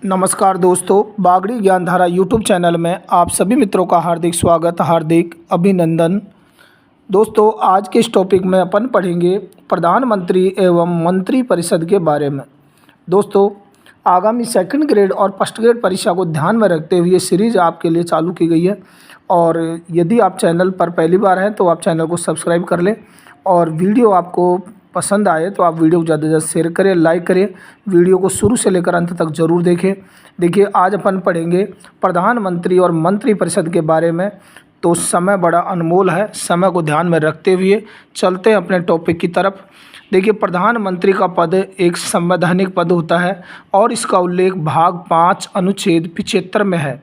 नमस्कार दोस्तों, Bagri Gyandhara YouTube channel में आप सभी मित्रों का हार्दिक स्वागत, हार्दिक अभिनंदन। दोस्तों, आज के इस टॉपिक में अपन पढ़ेंगे प्रधानमंत्री एवं मंत्री परिषद के बारे में। दोस्तों, आगामी सेकंड ग्रेड और फर्स्ट ग्रेड परीक्षा को ध्यान में रखते हुए ये सीरीज़ आपके लिए चालू की गई है। और यदि आप चैनल पर पहली बार हैं तो आप चैनल को सब्सक्राइब कर लें, और वीडियो आपको पसंद आए तो आप वीडियो को ज़्यादा से ज़्यादा शेयर करें, लाइक करें। वीडियो को शुरू से लेकर अंत तक ज़रूर देखें। देखिए, आज अपन पढ़ेंगे प्रधानमंत्री और मंत्री परिषद के बारे में। तो समय बड़ा अनमोल है, समय को ध्यान में रखते हुए चलते हैं अपने टॉपिक की तरफ। देखिए, प्रधानमंत्री का पद एक संवैधानिक पद होता है और इसका उल्लेख भाग 5 अनुच्छेद 75 में है।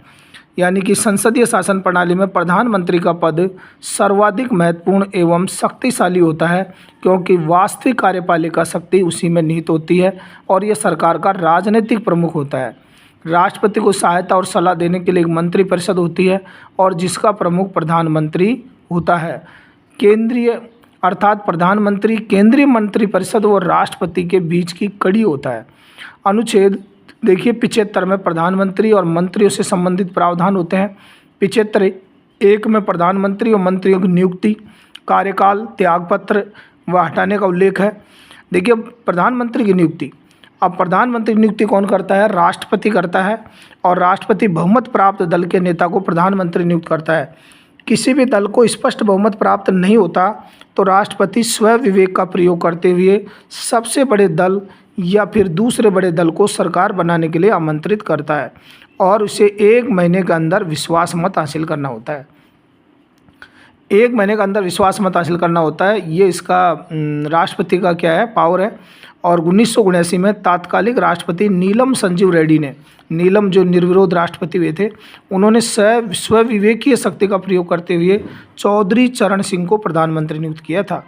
यानी कि संसदीय शासन प्रणाली में प्रधानमंत्री का पद सर्वाधिक महत्वपूर्ण एवं शक्तिशाली होता है, क्योंकि वास्तविक कार्यपालिका शक्ति उसी में निहित होती है और यह सरकार का राजनीतिक प्रमुख होता है। राष्ट्रपति को सहायता और सलाह देने के लिए एक मंत्री परिषद होती है और जिसका प्रमुख प्रधानमंत्री होता है। केंद्रीय अर्थात प्रधानमंत्री केंद्रीय मंत्री परिषद और राष्ट्रपति के बीच की कड़ी होता है। अनुच्छेद देखिए 75 में प्रधानमंत्री और मंत्रियों से संबंधित प्रावधान होते हैं। 75(1) में प्रधानमंत्री और मंत्रियों की नियुक्ति, कार्यकाल, त्यागपत्र व हटाने का उल्लेख है। देखिए, प्रधानमंत्री की नियुक्ति, अब प्रधानमंत्री की नियुक्ति कौन करता है? राष्ट्रपति करता है, और राष्ट्रपति बहुमत प्राप्त दल के नेता को प्रधानमंत्री नियुक्त करता है। किसी भी दल को स्पष्ट बहुमत प्राप्त नहीं होता तो राष्ट्रपति स्व विवेक का प्रयोग करते हुए सबसे बड़े दल या फिर दूसरे बड़े दल को सरकार बनाने के लिए आमंत्रित करता है और उसे 1 महीने के अंदर विश्वास मत हासिल करना होता है। 1 महीने के अंदर विश्वास मत हासिल करना होता है, ये इसका राष्ट्रपति का क्या है, पावर है। और 1979 में तात्कालिक राष्ट्रपति नीलम संजीव रेड्डी ने, नीलम जो निर्विरोध राष्ट्रपति हुए थे, उन्होंने स्व विवेकीय शक्ति का प्रयोग करते हुए चौधरी चरण सिंह को प्रधानमंत्री नियुक्त किया था।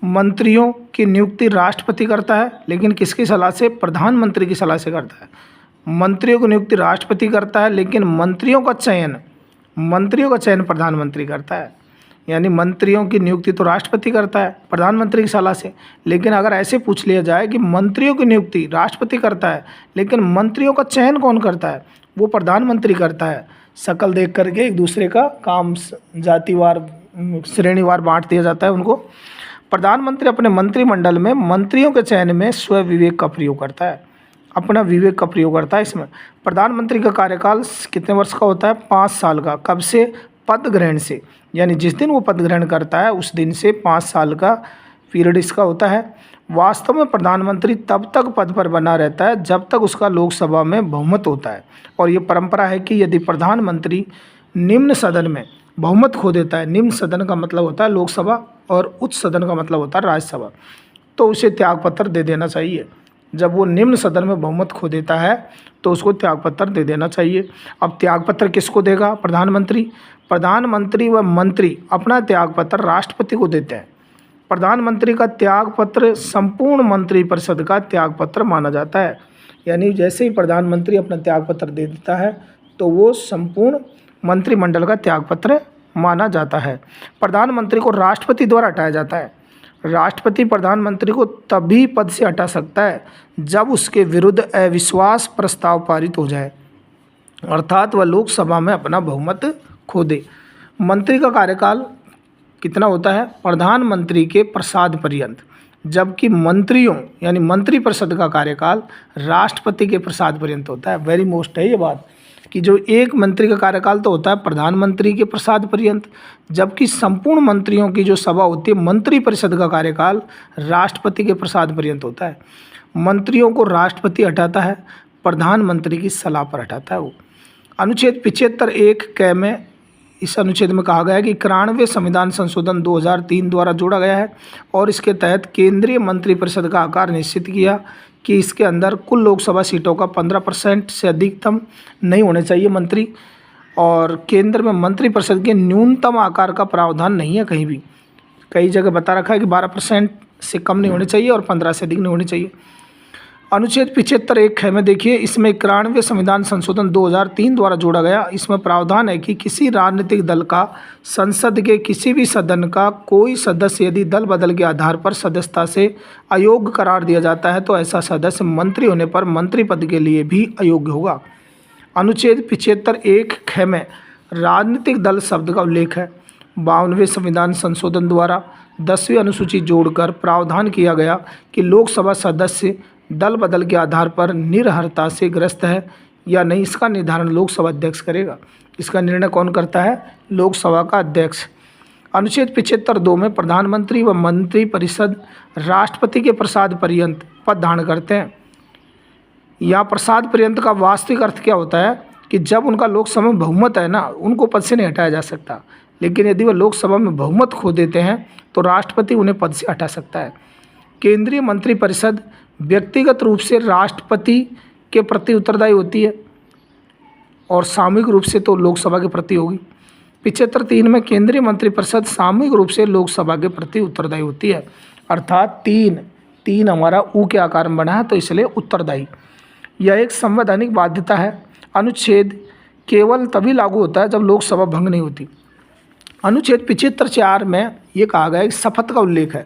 मंत्रियों की नियुक्ति राष्ट्रपति करता है, लेकिन किसकी सलाह से? प्रधानमंत्री की सलाह से करता है। मंत्रियों की नियुक्ति राष्ट्रपति करता है, लेकिन मंत्रियों का चयन प्रधानमंत्री करता है। यानी मंत्रियों की नियुक्ति तो राष्ट्रपति करता है प्रधानमंत्री की सलाह से, लेकिन अगर ऐसे पूछ लिया जाए कि मंत्रियों की नियुक्ति राष्ट्रपति करता है लेकिन मंत्रियों का चयन कौन करता है? वो प्रधानमंत्री करता है। शक्ल देख करके एक दूसरे का काम जातिवार श्रेणीवार बांट दिया जाता है उनको। प्रधानमंत्री अपने मंत्रिमंडल में मंत्रियों के चयन में स्व विवेक का प्रयोग करता है, अपना विवेक का प्रयोग करता है। इसमें प्रधानमंत्री का कार्यकाल कितने वर्ष का होता है? 5 साल का। कब से? पद ग्रहण से, यानी जिस दिन वो पद ग्रहण करता है उस दिन से 5 साल का पीरियड इसका होता है। वास्तव में प्रधानमंत्री तब तक पद पर बना रहता है जब तक उसका लोकसभा में बहुमत होता है। और ये परंपरा है कि यदि प्रधानमंत्री निम्न सदन में बहुमत खो देता है, निम्न सदन का मतलब होता है लोकसभा और उच्च सदन का मतलब होता है राज्यसभा, तो उसे त्यागपत्र दे देना चाहिए। जब वो निम्न सदन में बहुमत खो देता है तो उसको त्यागपत्र दे देना चाहिए। अब त्यागपत्र किसको देगा? प्रधानमंत्री व मंत्री अपना त्यागपत्र राष्ट्रपति को देते हैं। प्रधानमंत्री का त्यागपत्र संपूर्ण मंत्री परिषद का त्यागपत्र माना जाता है। यानी जैसे ही प्रधानमंत्री अपना त्यागपत्र दे देता है तो वो संपूर्ण मंत्रिमंडल का त्यागपत्र माना जाता है। प्रधानमंत्री को राष्ट्रपति द्वारा हटाया जाता है। राष्ट्रपति प्रधानमंत्री को तभी पद से हटा सकता है जब उसके विरुद्ध अविश्वास प्रस्ताव पारित हो जाए, अर्थात वह लोकसभा में अपना बहुमत खो दे। मंत्री का कार्यकाल कितना होता है? प्रधानमंत्री के प्रसाद पर्यंत, जबकि मंत्रियों यानी मंत्री परिषद का कार्यकाल राष्ट्रपति के प्रसाद पर्यंत होता है। वेरी मोस्ट है ये बात कि जो एक मंत्री का कार्यकाल तो होता है प्रधानमंत्री के प्रसाद पर्यंत, जबकि संपूर्ण मंत्रियों की जो सभा होती है मंत्री परिषद का कार्यकाल राष्ट्रपति के प्रसाद पर्यंत होता है। मंत्रियों को राष्ट्रपति हटाता है, प्रधानमंत्री की सलाह पर हटाता है वो। अनुच्छेद 75(1) क में इस अनुच्छेद में कहा गया है कि 91वें संविधान संशोधन 2003 द्वारा जोड़ा गया है और इसके तहत केंद्रीय मंत्रिपरिषद का आकार निश्चित किया कि इसके अंदर कुल लोकसभा सीटों का 15% से अधिकतम नहीं होने चाहिए मंत्री, और केंद्र में मंत्रिपरिषद के न्यूनतम आकार का प्रावधान नहीं है कहीं भी। कई जगह बता रखा है कि 12% से कम नहीं होने चाहिए और 15 से अधिक नहीं होने चाहिए। अनुच्छेद 75 एक ख में देखिए, इसमें 91वें संविधान संशोधन 2003 द्वारा जोड़ा गया। इसमें प्रावधान है कि किसी राजनीतिक दल का संसद के किसी भी सदन का कोई सदस्य यदि दल बदल के आधार पर सदस्यता से अयोग्य करार दिया जाता है तो ऐसा सदस्य मंत्री होने पर मंत्री पद के लिए भी अयोग्य होगा। अनुच्छेद 75 एक ख में राजनीतिक दल शब्द का उल्लेख है। 52वें संविधान संशोधन द्वारा 10वीं अनुसूची जोड़कर प्रावधान किया गया कि लोकसभा सदस्य दल बदल के आधार पर निरर्हता से ग्रस्त है या नहीं, इसका निर्धारण लोकसभा अध्यक्ष करेगा। इसका निर्णय कौन करता है? लोकसभा का अध्यक्ष। अनुच्छेद 75 2 में प्रधानमंत्री व मंत्री परिषद राष्ट्रपति के प्रसाद पर्यंत पद धारण करते हैं। यहाँ प्रसाद पर्यंत का वास्तविक अर्थ क्या होता है कि जब उनका लोकसभा में बहुमत है ना, उनको पद से नहीं हटाया जा सकता, लेकिन यदि वह लोकसभा में बहुमत खो देते हैं तो राष्ट्रपति उन्हें पद से हटा सकता है। केंद्रीय मंत्रिपरिषद व्यक्तिगत रूप से राष्ट्रपति के प्रति उत्तरदायी होती है और सामूहिक रूप से तो लोकसभा के प्रति होगी। 75 3 में केंद्रीय मंत्रिपरिषद सामूहिक रूप से लोकसभा के प्रति उत्तरदायी होती है, अर्थात तीन हमारा ऊ के आकार में बना है तो इसलिए उत्तरदायी। यह एक संवैधानिक बाध्यता है। अनुच्छेद केवल तभी लागू होता है जब लोकसभा भंग नहीं होती। अनुच्छेद 75 4 में ये कहा गया है कि शपथ का उल्लेख है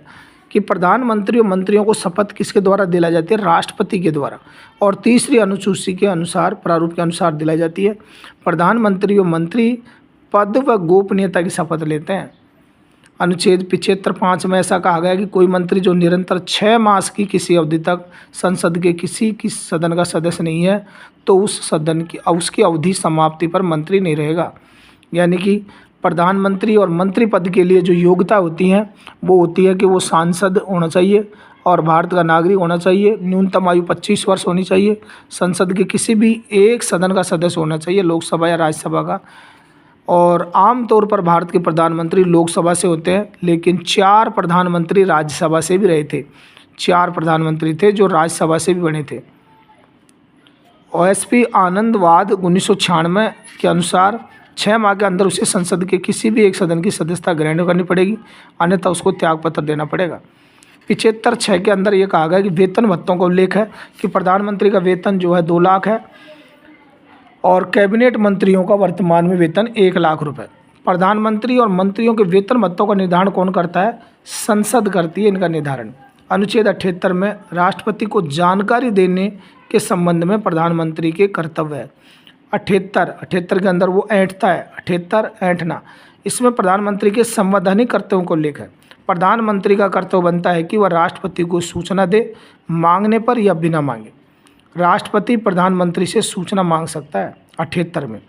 कि प्रधानमंत्री और मंत्रियों को शपथ किसके द्वारा दिलाई जाती है? राष्ट्रपति के द्वारा। और तीसरी अनुसूची के अनुसार, प्रारूप के अनुसार दिलाई जाती है। प्रधानमंत्री और मंत्री पद व गोपनीयता की शपथ लेते हैं। अनुच्छेद 75 5 में ऐसा कहा गया है कि कोई मंत्री जो निरंतर 6 मास की किसी अवधि तक संसद के किसी सदन का सदस्य नहीं है तो उस सदन की उसकी अवधि समाप्ति पर मंत्री नहीं रहेगा। यानी कि प्रधानमंत्री और मंत्री पद के लिए जो योग्यता होती है वो होती है कि वो सांसद होना चाहिए और भारत का नागरिक होना चाहिए, न्यूनतम आयु 25 वर्ष होनी चाहिए, संसद के किसी भी एक सदन का सदस्य होना चाहिए, लोकसभा या राज्यसभा का। और आमतौर पर भारत के प्रधानमंत्री लोकसभा से होते हैं, लेकिन 4 प्रधानमंत्री राज्यसभा से भी रहे थे। 4 प्रधानमंत्री थे जो राज्यसभा से भी बने थे। OSP आनंदवाद 1996 के अनुसार 6 माह के अंदर उसे संसद के किसी भी एक सदन की सदस्यता ग्रहण करनी पड़ेगी, अन्यथा उसको त्यागपत्र देना पड़ेगा। 75 6 के अंदर ये कहा गया कि वेतन भत्तों का उल्लेख है कि प्रधानमंत्री का वेतन जो है 2 लाख है और कैबिनेट मंत्रियों का वर्तमान में वेतन 1 लाख रुपए। प्रधानमंत्री और मंत्रियों के वेतन भत्तों का निर्धारण कौन करता है? संसद करती है इनका निर्धारण। अनुच्छेद 78 में राष्ट्रपति को जानकारी देने के संबंध में प्रधानमंत्री के कर्तव्य है। 78 के अंदर वो ऐंठता है, 78 ऐंठना। इसमें प्रधानमंत्री के संवैधानिक कर्तव्यों को उल्लेख है। प्रधानमंत्री का कर्तव्य बनता है कि वह राष्ट्रपति को सूचना दे, मांगने पर या बिना मांगे। राष्ट्रपति प्रधानमंत्री से सूचना मांग सकता है 78 में।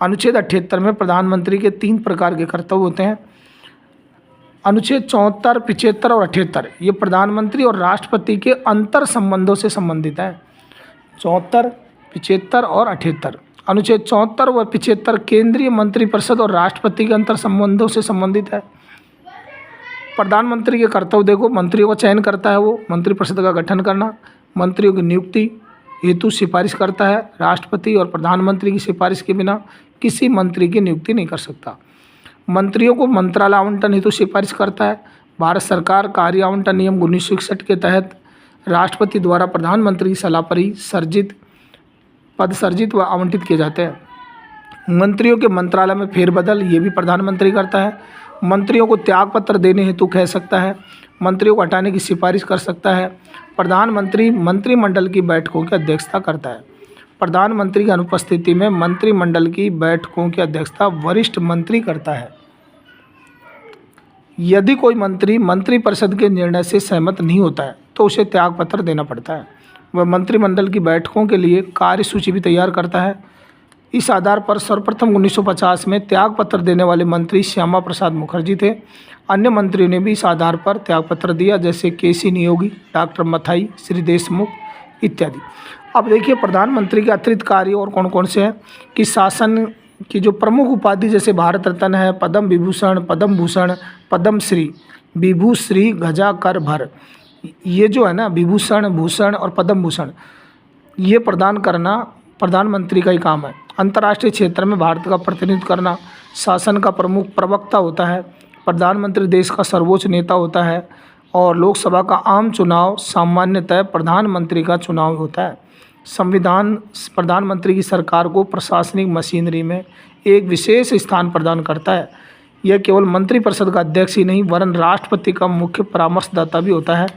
अनुच्छेद 78 में प्रधानमंत्री के 3 प्रकार के कर्तव्य होते हैं। अनुच्छेद 74 75 और 78 ये प्रधानमंत्री और राष्ट्रपति के अंतर संबंधों से संबंधित है। 74 75 और 78। अनुच्छेद 74 व 75 केंद्रीय मंत्रिपरिषद और राष्ट्रपति के अंतर संबंधों से संबंधित है। प्रधानमंत्री के कर्तव्य देखो, मंत्रियों का चयन करता है, वो मंत्रिपरिषद का गठन करना, मंत्रियों की नियुक्ति हेतु सिफारिश करता है। राष्ट्रपति और प्रधानमंत्री की सिफारिश के बिना किसी मंत्री की नियुक्ति नहीं कर सकता। मंत्रियों को मंत्रालय आवंटन हेतु सिफारिश करता है। भारत सरकार कार्य आवंटन नियम 1961 के तहत राष्ट्रपति द्वारा प्रधानमंत्री की सलाह पर ही पद सर्जित व आवंटित किए जाते हैं। मंत्रियों के मंत्रालय में फेरबदल ये भी प्रधानमंत्री करता है। मंत्रियों को त्यागपत्र देने हेतु कह सकता है, मंत्रियों को हटाने की सिफारिश कर सकता है। प्रधानमंत्री मंत्रिमंडल की बैठकों की अध्यक्षता करता है। प्रधानमंत्री की अनुपस्थिति में मंत्रिमंडल की बैठकों की अध्यक्षता वरिष्ठ मंत्री करता है। यदि कोई मंत्री मंत्रिपरिषद के निर्णय से सहमत नहीं होता है तो उसे त्यागपत्र देना पड़ता है। वह मंत्रिमंडल की बैठकों के लिए कार्यसूची भी तैयार करता है। इस आधार पर सर्वप्रथम 1950 में त्यागपत्र देने वाले मंत्री श्यामा प्रसाद मुखर्जी थे। अन्य मंत्रियों ने भी इस आधार पर त्यागपत्र दिया, जैसे केसी नियोगी, डॉक्टर मथाई, श्री देशमुख इत्यादि। अब देखिए प्रधानमंत्री के अतिरिक्त कार्य और कौन कौन से हैं कि शासन की जो प्रमुख उपाधि जैसे भारत रत्न है, पद्म विभूषण, पद्म भूषण, पद्मश्री, विभूश्री, गजा कर भर, ये जो है ना विभूषण, भूषण और पद्म भूषण, ये प्रदान करना प्रधानमंत्री का ही काम है। अंतर्राष्ट्रीय क्षेत्र में भारत का प्रतिनिधित्व करना, शासन का प्रमुख प्रवक्ता होता है, प्रधानमंत्री देश का सर्वोच्च नेता होता है और लोकसभा का आम चुनाव सामान्यतः प्रधानमंत्री का चुनाव होता है। संविधान प्रधानमंत्री की सरकार को प्रशासनिक मशीनरी में एक विशेष स्थान प्रदान करता है। यह केवल मंत्रिपरिषद का अध्यक्ष ही नहीं वरन राष्ट्रपति का मुख्य परामर्शदाता भी होता है।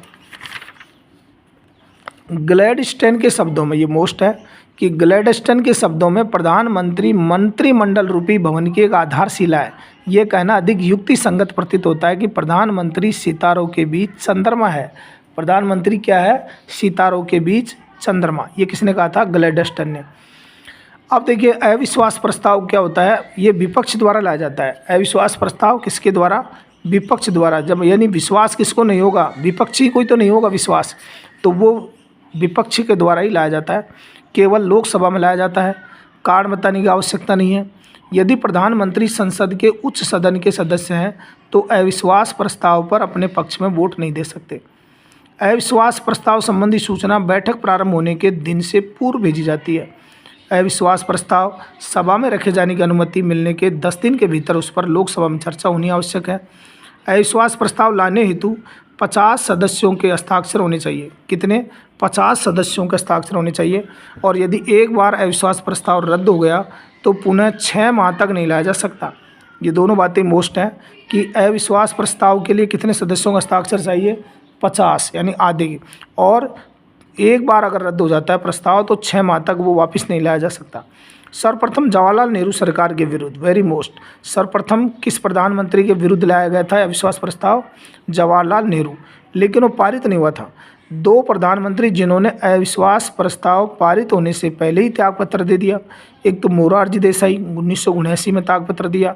ग्लैडस्टोन के शब्दों में, ये मोस्ट है कि ग्लैडस्टोन के शब्दों में प्रधानमंत्री मंत्रिमंडल रूपी भवन की एक आधारशिला है। ये कहना अधिक युक्ति संगत प्रतीत होता है कि प्रधानमंत्री सितारों के बीच चंद्रमा है। प्रधानमंत्री क्या है? सितारों के बीच चंद्रमा। ये किसने कहा था? ग्लैडस्टोन ने। अब देखिए अविश्वास प्रस्ताव क्या होता है? ये विपक्ष द्वारा लाया जाता है। अविश्वास प्रस्ताव किसके द्वारा? विपक्ष द्वारा। जब यानी विश्वास किसको नहीं होगा? विपक्षी कोई तो नहीं होगा विश्वास, तो वो विपक्ष के द्वारा ही लाया जाता है। केवल लोकसभा में लाया जाता है। कारण बताने की आवश्यकता नहीं है। यदि प्रधानमंत्री संसद के उच्च सदन के सदस्य हैं तो अविश्वास प्रस्ताव पर अपने पक्ष में वोट नहीं दे सकते। अविश्वास प्रस्ताव संबंधी सूचना बैठक प्रारंभ होने के दिन से पूर्व भेजी जाती है। अविश्वास प्रस्ताव सभा में रखे जाने की अनुमति मिलने के 10 दिन के भीतर उस पर लोकसभा में चर्चा होनी आवश्यक है। अविश्वास प्रस्ताव लाने हेतु 50 सदस्यों के हस्ताक्षर होने चाहिए। कितने? 50 सदस्यों के हस्ताक्षर होने चाहिए। और यदि एक बार अविश्वास प्रस्ताव रद्द हो गया तो पुनः 6 माह तक नहीं लाया जा सकता। ये दोनों बातें मोस्ट हैं कि अविश्वास प्रस्ताव के लिए कितने सदस्यों का हस्ताक्षर चाहिए? 50, यानी आधे की। और एक बार अगर रद्द हो जाता है प्रस्ताव तो 6 माह तक वो वापस नहीं लाया जा सकता। सर्वप्रथम जवाहरलाल नेहरू सरकार के विरुद्ध, वेरी मोस्ट, सर्वप्रथम किस प्रधानमंत्री के विरुद्ध लाया गया था अविश्वास प्रस्ताव? जवाहरलाल नेहरू। लेकिन वो पारित नहीं हुआ था। 2 प्रधानमंत्री जिन्होंने अविश्वास प्रस्ताव पारित होने से पहले ही त्यागपत्र दे दिया, एक तो मोरारजी देसाई 1979 में त्यागपत्र दिया,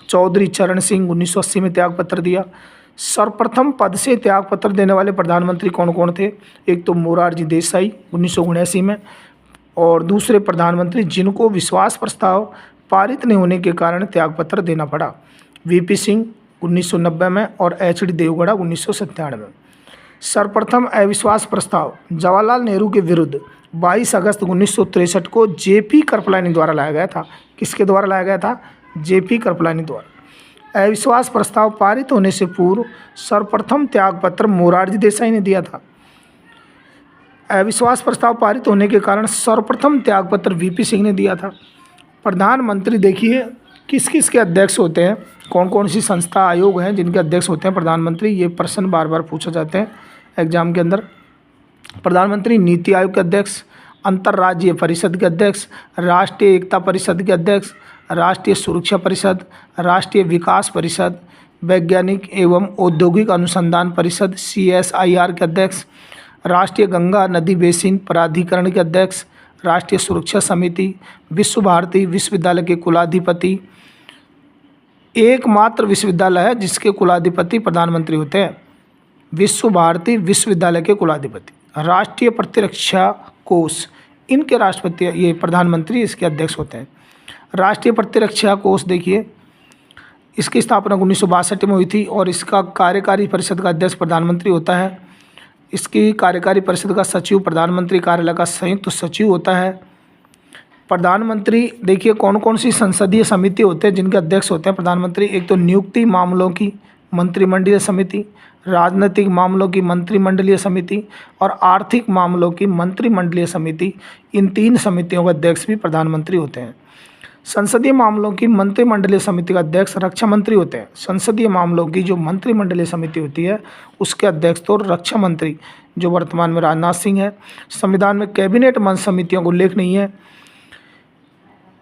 चौधरी चरण सिंह 1980 में त्यागपत्र दिया। सर्वप्रथम पद से त्यागपत्र देने वाले प्रधानमंत्री कौन कौन थे? एक तो मोरारजी देसाई 1979 में, और दूसरे प्रधानमंत्री जिनको विश्वास प्रस्ताव पारित नहीं होने के कारण त्यागपत्र देना पड़ा, वीपी सिंह 1990 में और एचडी देवगौड़ा 1997 में। सर्वप्रथम अविश्वास प्रस्ताव जवाहरलाल नेहरू के विरुद्ध 22 अगस्त 1963 को जेपी कृपलानी द्वारा लाया गया था। किसके द्वारा लाया गया था? जेपी कृपलानी द्वारा। अविश्वास प्रस्ताव पारित होने से पूर्व सर्वप्रथम त्यागपत्र मोरारजी देसाई ने दिया था। अविश्वास प्रस्ताव पारित होने के कारण सर्वप्रथम त्यागपत्र वीपी सिंह ने दिया था। प्रधानमंत्री देखिए किस किस के अध्यक्ष होते हैं, कौन कौन सी संस्था आयोग हैं जिनके अध्यक्ष होते हैं प्रधानमंत्री। ये प्रश्न बार बार पूछे जाते हैं एग्जाम के अंदर। प्रधानमंत्री नीति आयोग के अध्यक्ष, अंतर्राज्यीय परिषद के अध्यक्ष, राष्ट्रीय एकता परिषद के अध्यक्ष, राष्ट्रीय सुरक्षा परिषद, राष्ट्रीय विकास परिषद, वैज्ञानिक एवं औद्योगिक अनुसंधान परिषद CSIR के अध्यक्ष, राष्ट्रीय गंगा नदी बेसिन प्राधिकरण के अध्यक्ष, राष्ट्रीय सुरक्षा समिति, विश्व भारती विश्वविद्यालय के कुलाधिपति। एकमात्र विश्वविद्यालय है जिसके कुलाधिपति प्रधानमंत्री होते हैं, विश्व भारती विश्वविद्यालय के कुलाधिपति। राष्ट्रीय प्रतिरक्षा कोष, इनके राष्ट्रपति, ये प्रधानमंत्री इसके अध्यक्ष होते हैं। राष्ट्रीय प्रतिरक्षा कोष देखिए, इसकी स्थापना 1962 में हुई थी और इसका कार्यकारी परिषद का अध्यक्ष प्रधानमंत्री होता है। इसकी कार्यकारी परिषद का सचिव प्रधानमंत्री कार्यालय का संयुक्त सचिव होता है। प्रधानमंत्री देखिए कौन कौन सी संसदीय समिति होते हैं जिनके अध्यक्ष होते हैं प्रधानमंत्री। एक तो नियुक्ति मामलों की मंत्रिमंडलीय समिति, राजनीतिक मामलों की मंत्रिमंडलीय समिति और आर्थिक मामलों की मंत्रिमंडलीय समिति। इन 3 समितियों के अध्यक्ष भी प्रधानमंत्री होते हैं। संसदीय मामलों की मंत्रिमंडलीय समिति का अध्यक्ष रक्षा मंत्री होते हैं। संसदीय मामलों की जो मंत्रिमंडलीय समिति होती है उसके अध्यक्ष तो रक्षा मंत्री, जो वर्तमान में राजनाथ सिंह है। संविधान में कैबिनेट मंच समितियों का उल्लेख नहीं है।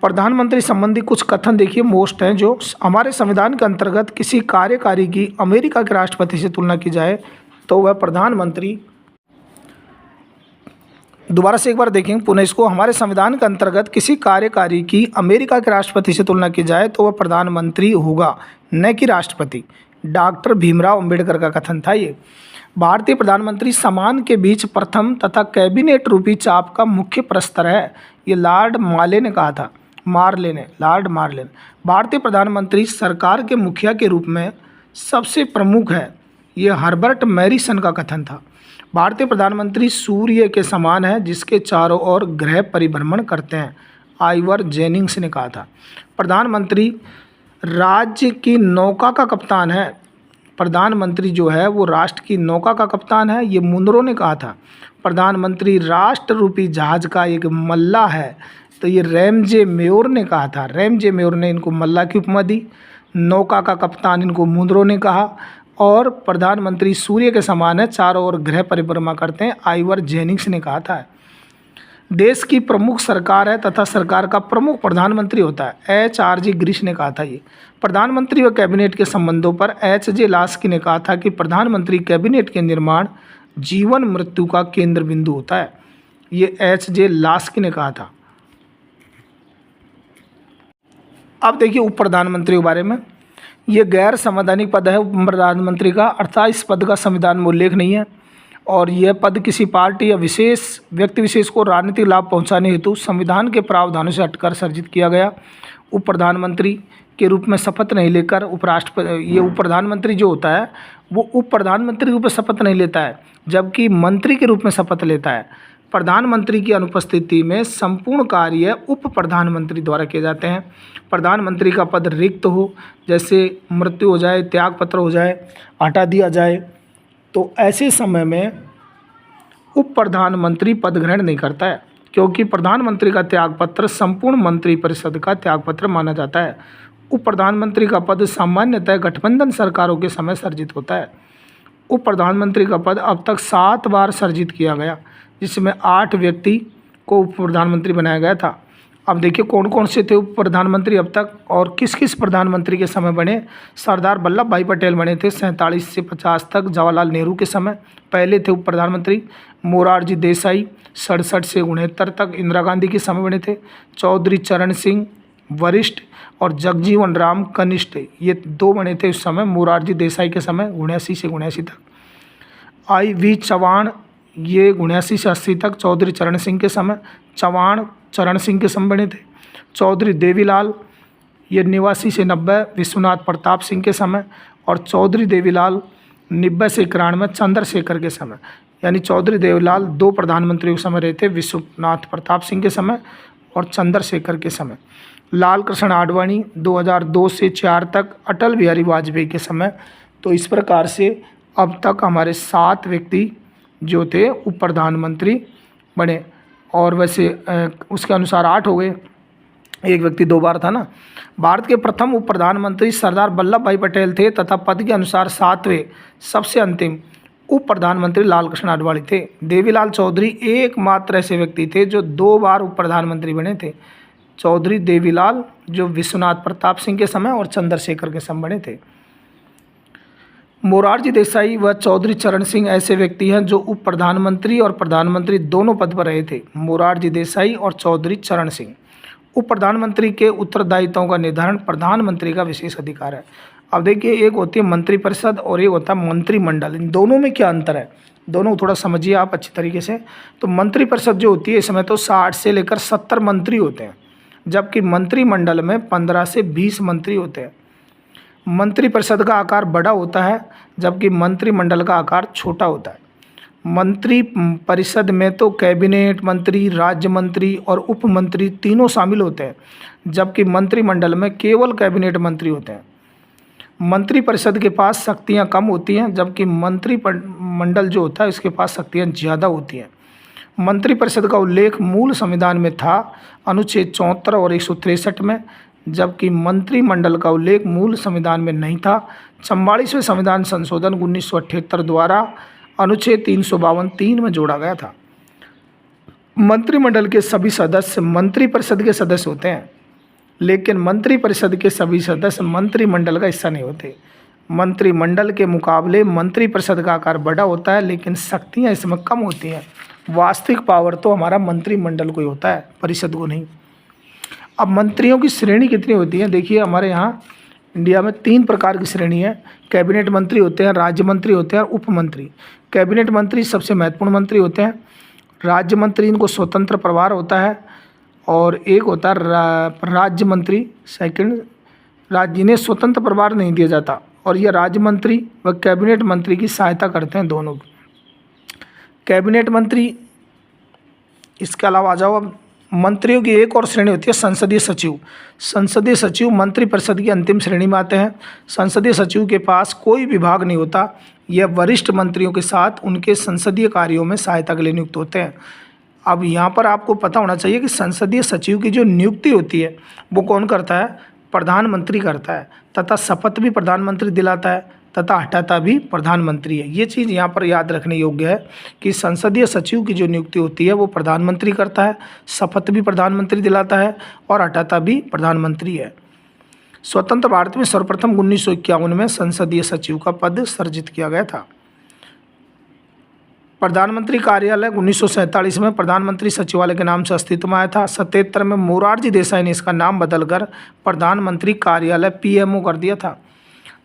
प्रधानमंत्री संबंधी कुछ कथन देखिए मोस्ट हैं, जो हमारे संविधान के अंतर्गत किसी कार्यकारी की अमेरिका के राष्ट्रपति से तुलना की जाए तो वह प्रधानमंत्री, दोबारा से एक बार देखेंगे पुनः इसको, हमारे संविधान के अंतर्गत किसी कार्यकारी की अमेरिका के राष्ट्रपति से तुलना की जाए तो वह प्रधानमंत्री होगा, न कि राष्ट्रपति। डॉक्टर भीमराव अंबेडकर का कथन था ये। भारतीय प्रधानमंत्री सामान के बीच प्रथम तथा कैबिनेट रूपी चाप का मुख्य प्रस्तर है, ये लॉर्ड मार्ले ने कहा था, लॉर्ड मार्ले। भारतीय प्रधानमंत्री सरकार के मुखिया के रूप में सबसे प्रमुख है, ये हर्बर्ट मैरिसन का कथन था। भारतीय प्रधानमंत्री सूर्य के समान है जिसके चारों ओर ग्रह परिभ्रमण करते हैं, आइवर जेनिंग्स ने कहा था। प्रधानमंत्री राज्य की नौका का कप्तान है, प्रधानमंत्री जो है वो राष्ट्र की नौका का कप्तान है, ये मुनरो ने कहा था। प्रधानमंत्री राष्ट्र रूपी जहाज का एक मल्ला है, तो ये रैमजे मेयोर ने कहा था। रैमजे मेयोर ने इनको मल्ला की उपमा दी। नौका का कप्तान इनको मुनरो ने कहा। और प्रधानमंत्री सूर्य के समान है, चारों ओर ग्रह परिक्रमा करते हैं, आइवर जेनिंग्स ने कहा था। देश की प्रमुख सरकार है तथा सरकार का प्रमुख प्रधानमंत्री होता है, HRG गिरीश ने कहा था। ये प्रधानमंत्री व कैबिनेट के संबंधों पर HJ लास्की ने कहा था कि प्रधानमंत्री कैबिनेट के निर्माण जीवन मृत्यु का केंद्र बिंदु होता है, ये HJ लास्की ने कहा था। अब देखिए उप प्रधानमंत्री के बारे में। ये गैर संवैधानिक पद है उप प्रधानमंत्री का, अर्थात इस पद का संविधान में उल्लेख नहीं है और यह पद किसी पार्टी या विशेष व्यक्ति विशेष को राजनीतिक लाभ पहुंचाने हेतु संविधान के प्रावधानों से हटकर सर्जित किया गया। उप प्रधानमंत्री के रूप में शपथ नहीं लेकर उपराष्ट्रपति, ये उप प्रधानमंत्री जो होता है वो उप प्रधानमंत्री के रूप में शपथ नहीं लेता है, जबकि मंत्री के रूप में शपथ लेता है। प्रधानमंत्री की अनुपस्थिति में संपूर्ण कार्य उप प्रधानमंत्री द्वारा किए जाते हैं। प्रधानमंत्री का पद रिक्त हो, जैसे मृत्यु हो जाए, त्यागपत्र हो जाए, हटा दिया जाए, तो ऐसे समय में उप प्रधानमंत्री पद ग्रहण नहीं करता है, क्योंकि प्रधानमंत्री का त्यागपत्र संपूर्ण मंत्रिपरिषद का त्यागपत्र माना जाता है। उप प्रधानमंत्री का पद सामान्यतः गठबंधन सरकारों के समय सर्जित होता है। उप प्रधानमंत्री का पद अब तक 7 बार सर्जित किया गया, जिसमें 8 व्यक्ति को उप प्रधानमंत्री बनाया गया था। अब देखिए कौन कौन से थे उप प्रधानमंत्री अब तक और किस किस प्रधानमंत्री के समय बने। सरदार वल्लभ भाई पटेल बने थे 47 से 50 तक, जवाहरलाल नेहरू के समय पहले थे उप प्रधानमंत्री। मोरारजी देसाई 67 से 69 तक इंदिरा गांधी के समय बने थे। चौधरी चरण सिंह वरिष्ठ और जगजीवन राम कनिष्ठ, ये 2 बने थे उस समय, मोरारजी देसाई के समय 79 से 79 तक। IV चौहान ये 79 से 80 तक, चौधरी चरण सिंह के समय, चौहान चरण सिंह के समय बने थे। चौधरी देवीलाल ये 89 से 90, विश्वनाथ प्रताप सिंह के समय, और चौधरी देवीलाल 90 से 91 चंद्रशेखर के समय। यानी चौधरी देवीलाल 2 प्रधानमंत्रियों के समय रहे थे, विश्वनाथ प्रताप सिंह के समय और चंद्रशेखर के समय। लाल कृष्ण आडवाणी 2002 से 4 तक, अटल बिहारी वाजपेयी के समय। तो इस प्रकार से अब तक हमारे 7 व्यक्ति जो थे उप प्रधानमंत्री बने, और वैसे उसके अनुसार 8 हो गए, एक व्यक्ति 2 बार था ना। भारत के प्रथम उप प्रधानमंत्री सरदार वल्लभ भाई पटेल थे तथा पद के अनुसार 7वें सबसे अंतिम उप प्रधानमंत्री लाल कृष्ण आडवाणी थे। देवीलाल चौधरी एकमात्र ऐसे व्यक्ति थे जो 2 बार उप प्रधानमंत्री बने थे। चौधरी देवीलाल जो विश्वनाथ प्रताप सिंह के समय और चंद्रशेखर के समय बने थे। मोरारजी देसाई व चौधरी चरण सिंह ऐसे व्यक्ति हैं जो उप प्रधानमंत्री और प्रधानमंत्री दोनों पद पर रहे थे। मोरारजी देसाई और चौधरी चरण सिंह। उप प्रधानमंत्री के उत्तरदायित्वों का निर्धारण प्रधानमंत्री का विशेष अधिकार है। अब देखिए एक होती है मंत्रिपरिषद और एक होता है मंत्रिमंडल, इन दोनों में क्या अंतर है, दोनों थोड़ा समझिए आप अच्छी तरीके से। तो मंत्रिपरिषद जो होती है इस समय तो 60 से लेकर 70 मंत्री होते हैं, जबकि मंत्रिमंडल में 15 से 20 मंत्री होते हैं। मंत्रिपरिषद का आकार बड़ा होता है, जबकि मंत्रिमंडल का आकार छोटा होता है। मंत्री परिषद में तो कैबिनेट मंत्री, राज्य मंत्री और उप मंत्री तीनों शामिल होते हैं, जबकि मंत्रिमंडल में केवल कैबिनेट मंत्री होते हैं। मंत्री परिषद के पास शक्तियां कम होती हैं, जबकि मंत्रिमंडल जो होता है इसके पास शक्तियां ज़्यादा होती हैं। मंत्रिपरिषद का उल्लेख मूल संविधान में था अनुच्छेद 74 और 163 में, जबकि मंत्रिमंडल का उल्लेख मूल संविधान में नहीं था। 44वें संविधान संशोधन 1978 द्वारा अनुच्छेद 352(3) में जोड़ा गया था। मंत्रिमंडल के सभी सदस्य मंत्रिपरिषद के सदस्य होते हैं, लेकिन मंत्रिपरिषद के सभी सदस्य मंत्रिमंडल का हिस्सा नहीं होते। मंत्रिमंडल के मुकाबले मंत्रिपरिषद का आकार बड़ा होता है, लेकिन शक्तियाँ इसमें कम होती हैं। वास्तविक पावर तो हमारा मंत्रिमंडल को ही होता है, परिषद को नहीं। अब मंत्रियों की श्रेणी कितनी होती है, देखिए हमारे यहाँ इंडिया में 3 प्रकार की श्रेणी है। कैबिनेट मंत्री होते हैं, राज्य मंत्री होते हैं और उप मंत्री। कैबिनेट मंत्री सबसे महत्वपूर्ण मंत्री होते हैं। राज्य मंत्री इनको स्वतंत्र प्रभार होता है, और एक होता है राज्य मंत्री सेकंड, राज्य इन्हें स्वतंत्र प्रभार नहीं दिया जाता, और यह राज्य मंत्री व कैबिनेट मंत्री की सहायता करते हैं दोनों। कैबिनेट मंत्री, इसके अलावा आ जाओ अब मंत्रियों की एक और श्रेणी होती है संसदीय सचिव। संसदीय सचिव मंत्रिपरिषद की अंतिम श्रेणी में आते हैं। संसदीय सचिव के पास कोई विभाग नहीं होता। यह वरिष्ठ मंत्रियों के साथ उनके संसदीय कार्यों में सहायता के लिए नियुक्त होते हैं। अब यहाँ पर आपको पता होना चाहिए कि संसदीय सचिव की जो नियुक्ति होती है वो कौन करता है? प्रधानमंत्री करता है, तथा शपथ भी प्रधानमंत्री दिलाता है, तथा हटाता भी प्रधानमंत्री है। ये चीज़ यहाँ पर याद रखने योग्य है कि संसदीय सचिव की जो नियुक्ति होती है वो प्रधानमंत्री करता है, शपथ भी प्रधानमंत्री दिलाता है और हटाता भी प्रधानमंत्री है। स्वतंत्र भारत में सर्वप्रथम 1951 में संसदीय सचिव का पद सृजित किया गया था। प्रधानमंत्री कार्यालय 1947 में प्रधानमंत्री सचिवालय के नाम से अस्तित्व में आया था। 77 में मोरारजी देसाई ने इसका नाम बदलकर प्रधानमंत्री कार्यालय पीएमओ कर दिया था।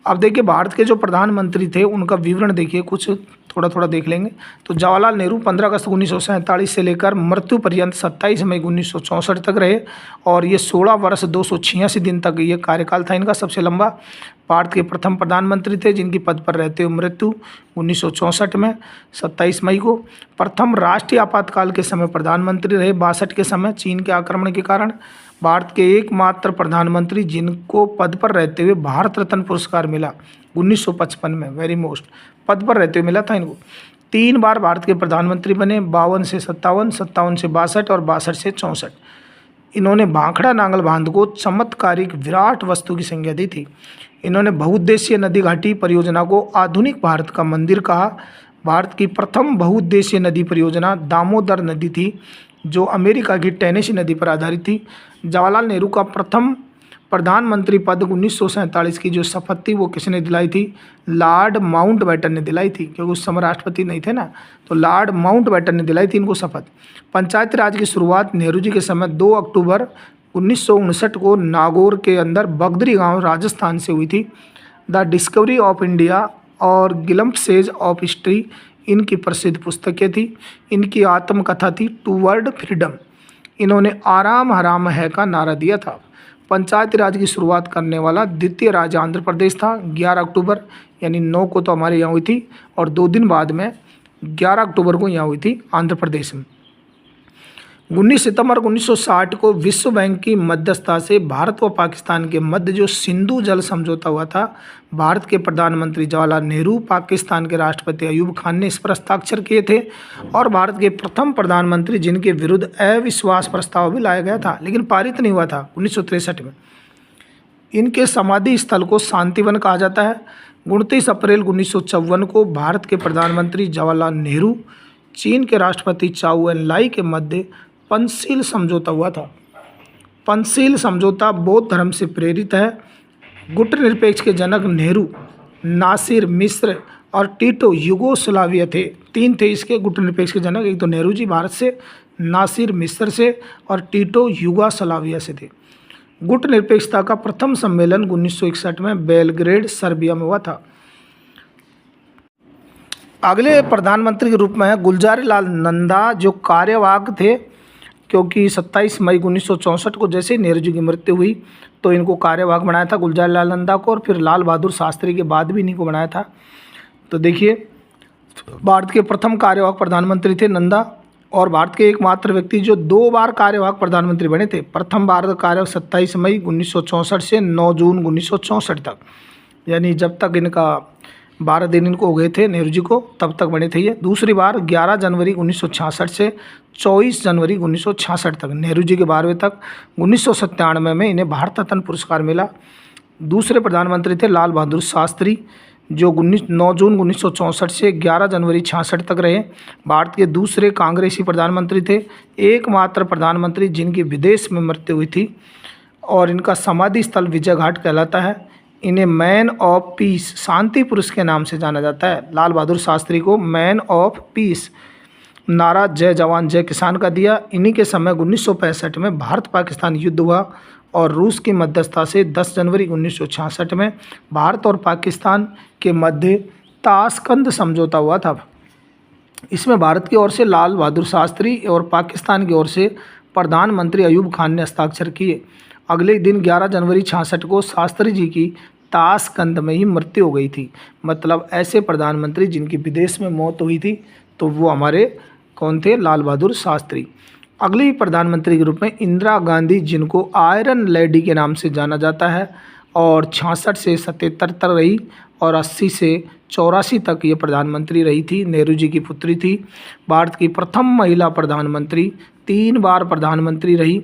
अब देखिए भारत के जो प्रधानमंत्री थे उनका विवरण देखिए, कुछ थोड़ा थोड़ा देख लेंगे। तो जवाहरलाल नेहरू 15 अगस्त 1947 से लेकर मृत्यु पर्यंत 27 मई 1964 तक रहे और ये 16 वर्ष 286 दिन तक ये कार्यकाल था इनका, सबसे लंबा। भारत के प्रथम प्रधानमंत्री थे जिनकी पद पर रहते हुए मृत्यु 1964 में 27 मई को। प्रथम राष्ट्रीय आपातकाल के समय प्रधानमंत्री रहे 62 के समय चीन के आक्रमण के कारण। भारत के एकमात्र प्रधानमंत्री जिनको पद पर रहते हुए भारत रत्न पुरस्कार मिला 1955 में, वेरी मोस्ट, पद पर रहते हुए मिला था इनको। 3 बार भारत के प्रधानमंत्री बने, 52 से 57, 57 से 62 और 62 से 64। इन्होंने भाखड़ा नांगल बांध को चमत्कारिक विराट वस्तु की संज्ञा दी थी। इन्होंने बहुउद्देशीय नदी घाटी परियोजना को आधुनिक भारत का मंदिर कहा। भारत की प्रथम बहुउद्देशीय नदी परियोजना दामोदर नदी थी जो अमेरिका की टेनेसी नदी पर आधारित थी। जवाहरलाल नेहरू का प्रथम प्रधानमंत्री पद 1947 की जो शपथ थी वो किसने दिलाई थी? लॉर्ड माउंटबेटन ने दिलाई थी, क्योंकि उस समय राष्ट्रपति नहीं थे ना, तो लॉर्ड माउंटबेटन ने दिलाई थी इनको शपथ। पंचायती राज की शुरुआत नेहरू जी के समय 2 अक्टूबर 1959 को नागौर के अंदर बगदरी गांव राजस्थान से हुई थी। द डिस्कवरी ऑफ इंडिया और गिलम्पसेज ऑफ हिस्ट्री इनकी प्रसिद्ध पुस्तकें थी। इनकी आत्मकथा थी टूवर्ड फ्रीडम। इन्होंने आराम हराम है का नारा दिया था। पंचायती राज की शुरुआत करने वाला द्वितीय राज्य आंध्र प्रदेश था। 11 अक्टूबर यानी 9 को तो हमारे यहाँ हुई थी और 2 दिन बाद में 11 अक्टूबर को यहाँ हुई थी आंध्र प्रदेश में। 19 सितंबर 1960 को विश्व बैंक की मध्यस्थता से भारत व पाकिस्तान के मध्य जो सिंधु जल समझौता हुआ था, भारत के प्रधानमंत्री जवाहरलाल नेहरू, पाकिस्तान के राष्ट्रपति अयूब खान ने इस पर हस्ताक्षर किए थे और भारत के प्रथम प्रधानमंत्री जिनके विरुद्ध अविश्वास प्रस्ताव भी लाया गया था लेकिन पारित नहीं हुआ था 1963 में। इनके समाधि स्थल को शांतिवन कहा जाता है। 29 अप्रैल 1954 को भारत के प्रधानमंत्री जवाहरलाल नेहरू, चीन के राष्ट्रपति चाउ एन लाई के मध्य पंचशील समझौता हुआ था। पंचशील समझौता बौद्ध धर्म से प्रेरित है। गुटनिरपेक्ष के जनक नेहरू, नासिर, मिस्र और टीटो युगोस्लाविया थे। 3 थे इसके गुटनिरपेक्ष के जनक, एक तो नेहरू जी भारत से, नासिर मिस्र से और टीटो युगोस्लाविया से थे। गुटनिरपेक्षता का प्रथम सम्मेलन 1961 में बेलग्रेड सर्बिया में हुआ था। अगले प्रधानमंत्री के रूप में गुलजारीलाल नंदा जो कार्यवाहक थे, क्योंकि 27 मई 1964 को जैसे ही नेहरू जी की मृत्यु हुई तो इनको कार्यवाहक बनाया था गुलजारीलाल नंदा को, और फिर लाल बहादुर शास्त्री के बाद भी इन्हीं को बनाया था। तो देखिए भारत के प्रथम कार्यवाहक प्रधानमंत्री थे नंदा और भारत के एकमात्र व्यक्ति जो 2 बार कार्यवाहक प्रधानमंत्री बने थे। प्रथम बार कार्यवाहक 27 मई 1964 से 9 जून 1964 तक, यानी जब तक इनका 12 दिन इनको हो गए थे नेहरू जी को तब तक बने थे ये। दूसरी बार 11 जनवरी 1966 से 24 जनवरी 1966 तक, नेहरू जी के 12वें तक। 1997 में इन्हें भारत रत्न पुरस्कार मिला। दूसरे प्रधानमंत्री थे लाल बहादुर शास्त्री जो 9 जून 1964 से 11 जनवरी 66 तक रहे। भारत के दूसरे कांग्रेसी प्रधानमंत्री थे, एकमात्र प्रधानमंत्री जिनकी विदेश में मृत्यु हुई थी और इनका समाधि स्थल विजय घाट कहलाता है। इन्हें मैन ऑफ पीस, शांति पुरुष के नाम से जाना जाता है। लाल बहादुर शास्त्री को मैन ऑफ पीस नारा जय जवान जय किसान का दिया। इन्हीं के समय 1965 में भारत पाकिस्तान युद्ध हुआ और रूस की मध्यस्थता से 10 जनवरी 1966 में भारत और पाकिस्तान के मध्य ताशकंद समझौता हुआ था। इसमें भारत की ओर से लाल बहादुर शास्त्री और पाकिस्तान की ओर से प्रधानमंत्री अयूब खान ने हस्ताक्षर किए। अगले दिन 11 जनवरी 66 को शास्त्री जी की ताशकंद में ही मृत्यु हो गई थी। मतलब ऐसे प्रधानमंत्री जिनकी विदेश में मौत हुई थी तो वो हमारे कौन थे? लाल बहादुर शास्त्री। अगली प्रधानमंत्री के रूप में इंदिरा गांधी, जिनको आयरन लेडी के नाम से जाना जाता है, और 66 से 77 तक रही और 80 से 84 तक ये प्रधानमंत्री रही थी। नेहरू जी की पुत्री थी। भारत की प्रथम महिला प्रधानमंत्री, 3 बार प्रधानमंत्री रही,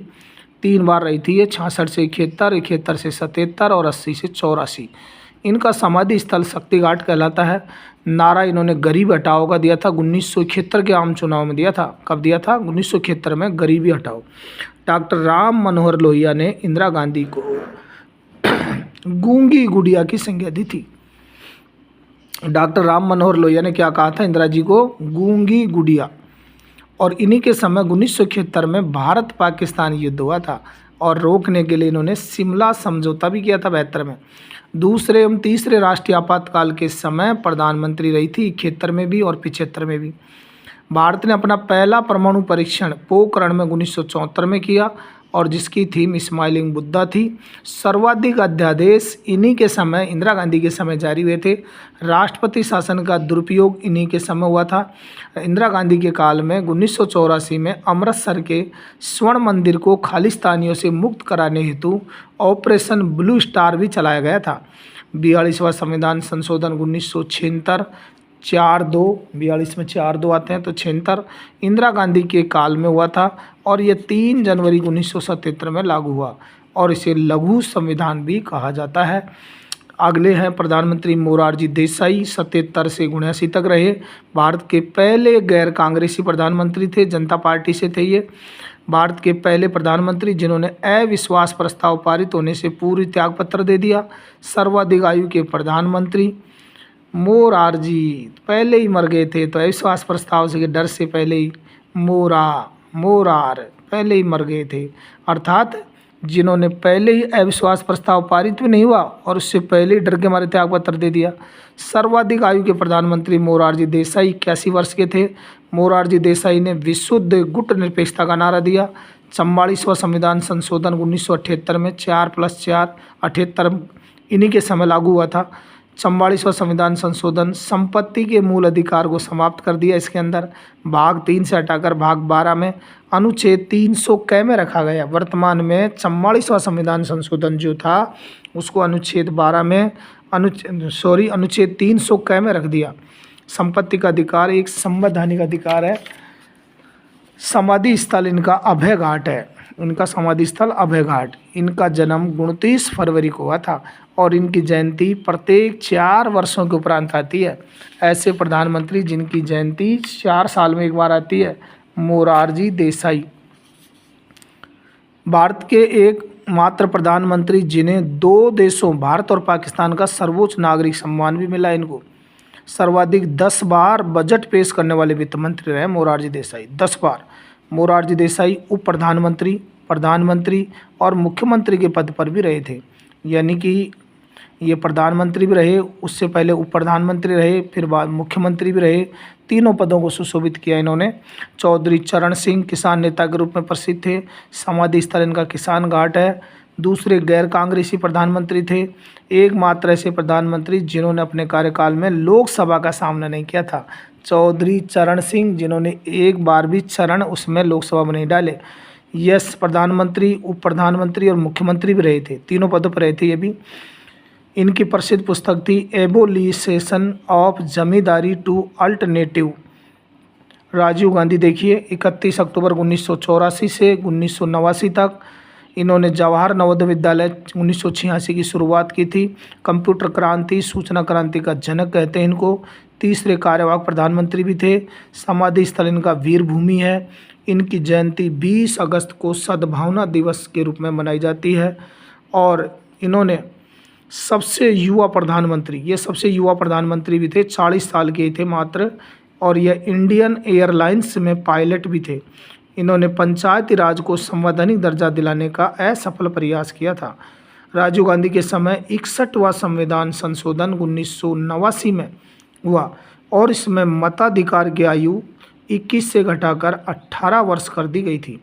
3 बार रही थी ये, 66 से 71, 71 से 77 और 80 से 84। इनका समाधि स्थल शक्ति घाट कहलाता है। नारा इन्होंने गरीब हटाओ का दिया था 1971 के आम चुनाव में दिया था। कब दिया था? 1971 में, गरीबी हटाओ। डॉक्टर राम मनोहर लोहिया ने इंदिरा गांधी को गूंगी गुड़िया की संज्ञा दी थी। डॉक्टर राम मनोहर लोहिया ने क्या कहा था? इंदिरा जी को गूंगी गुड़िया। और इन्हीं के समय 1971 में भारत पाकिस्तान युद्ध हुआ था और रोकने के लिए इन्होंने शिमला समझौता भी किया था 72 में। दूसरे एवं तीसरे राष्ट्रीय आपातकाल के समय प्रधानमंत्री रही थी, 71 में भी और 75 में भी। भारत ने अपना पहला परमाणु परीक्षण पोखरण में 1974 में किया और जिसकी थीम स्माइलिंग बुद्धा थी। सर्वाधिक अध्यादेश इन्हीं के समय, इंदिरा गांधी के समय जारी हुए थे। राष्ट्रपति शासन का दुरुपयोग इन्हीं के समय हुआ था। इंदिरा गांधी के काल में 1984 में अमृतसर के स्वर्ण मंदिर को खालिस्तानियों से मुक्त कराने हेतु ऑपरेशन ब्लू स्टार भी चलाया गया था। 42वां संविधान संशोधन 1976 4-2, 42 में 4-2 आते हैं तो 76 इंदिरा गांधी के काल में हुआ था और ये 3 जनवरी 1977 में लागू हुआ और इसे लघु संविधान भी कहा जाता है। अगले हैं प्रधानमंत्री मोरारजी देसाई, 77 से 79 तक रहे। भारत के पहले गैर कांग्रेसी प्रधानमंत्री थे, जनता पार्टी से थे ये। भारत के पहले प्रधानमंत्री जिन्होंने अविश्वास प्रस्ताव पारित होने से पूर्व त्यागपत्र दे दिया। सर्वाधिक आयु के प्रधानमंत्री मोरारजी पहले ही मर गए थे, तो अविश्वास प्रस्ताव से डर से पहले ही मोरार पहले ही मर गए थे, अर्थात जिन्होंने पहले ही अविश्वास प्रस्ताव पारित भी नहीं हुआ और उससे पहले ही डर के मारे त्यागपत्र दे दिया। सर्वाधिक आयु के प्रधानमंत्री मोरारजी देसाई 81 वर्ष के थे। मोरारजी देसाई ने विशुद्ध गुट निरपेक्षता का नारा दिया। 44वां संविधान संशोधन 1978 में 4+4 78 इन्हीं के समय लागू हुआ था। 44वां संविधान संशोधन संपत्ति के मूल अधिकार को समाप्त कर दिया। इसके अंदर भाग 3 से हटाकर भाग 12 में अनुच्छेद 300 क में रखा गया। वर्तमान में 44वां संविधान संशोधन जो था उसको अनुच्छेद 12 में अनुच्छेद 300 क में रख दिया। संपत्ति का अधिकार एक संवैधानिक अधिकार है। समाधि स्थल इनका अभय घाट है। इनका समाधि स्थल अभय घाट। इनका जन्म 29 फरवरी को हुआ था और इनकी जयंती प्रत्येक 4 वर्षों के उपरांत आती है। ऐसे प्रधानमंत्री जिनकी जयंती 4 साल में एक बार आती है, मोरारजी देसाई। भारत के एकमात्र प्रधानमंत्री जिन्हें 2 देशों भारत और पाकिस्तान का सर्वोच्च नागरिक सम्मान भी मिला। इनको सर्वाधिक 10 बार बजट पेश करने वाले वित्त मंत्री रहे मोरारजी देसाई, 10 बार। मोरारजी देसाई उप प्रधानमंत्री, प्रधानमंत्री और मुख्यमंत्री के पद पर भी रहे थे, यानी कि ये प्रधानमंत्री भी रहे, उससे पहले उप प्रधानमंत्री रहे, फिर बाद मुख्यमंत्री भी रहे। तीनों पदों को सुशोभित किया इन्होंने। चौधरी चरण सिंह किसान नेता के रूप में प्रसिद्ध थे। समाधि स्थल इनका किसान घाट है। दूसरे गैर कांग्रेसी प्रधानमंत्री थे। एकमात्र ऐसे प्रधानमंत्री जिन्होंने अपने कार्यकाल में लोकसभा का सामना नहीं किया था, चौधरी चरण सिंह, जिन्होंने एक बार भी चरण उसमें लोकसभा में नहीं डाले। यस प्रधानमंत्री, उप प्रधानमंत्री और मुख्यमंत्री भी रहे थे, तीनों पदों पर रहे थे ये भी। इनकी प्रसिद्ध पुस्तक थी abolition of zamindari two alternative. Rajiv Gandhi देखिए 31 अक्टूबर 1984 से 1989 तक इन्होंने जवाहर नवोदय विद्यालय 1986 की शुरुआत की थी। कंप्यूटर क्रांति, सूचना क्रांति का जनक कहते हैं इनको। तीसरे कार्यवाहक प्रधानमंत्री भी थे। समाधि स्थल इनका वीर भूमि है। इनकी जयंती 20 अगस्त को सद्भावना दिवस के रूप में मनाई जाती है। और इन्होंने सबसे युवा प्रधानमंत्री, ये सबसे युवा प्रधानमंत्री भी थे, 40 साल के थे मात्र, और यह इंडियन एयरलाइंस में पायलट भी थे। इन्होंने पंचायती राज को संवैधानिक दर्जा दिलाने का असफल प्रयास किया था। राजीव गांधी के समय 61वां संविधान संशोधन 1989 में हुआ और इसमें मताधिकार की आयु 21 से घटाकर 18 वर्ष कर दी गई थी।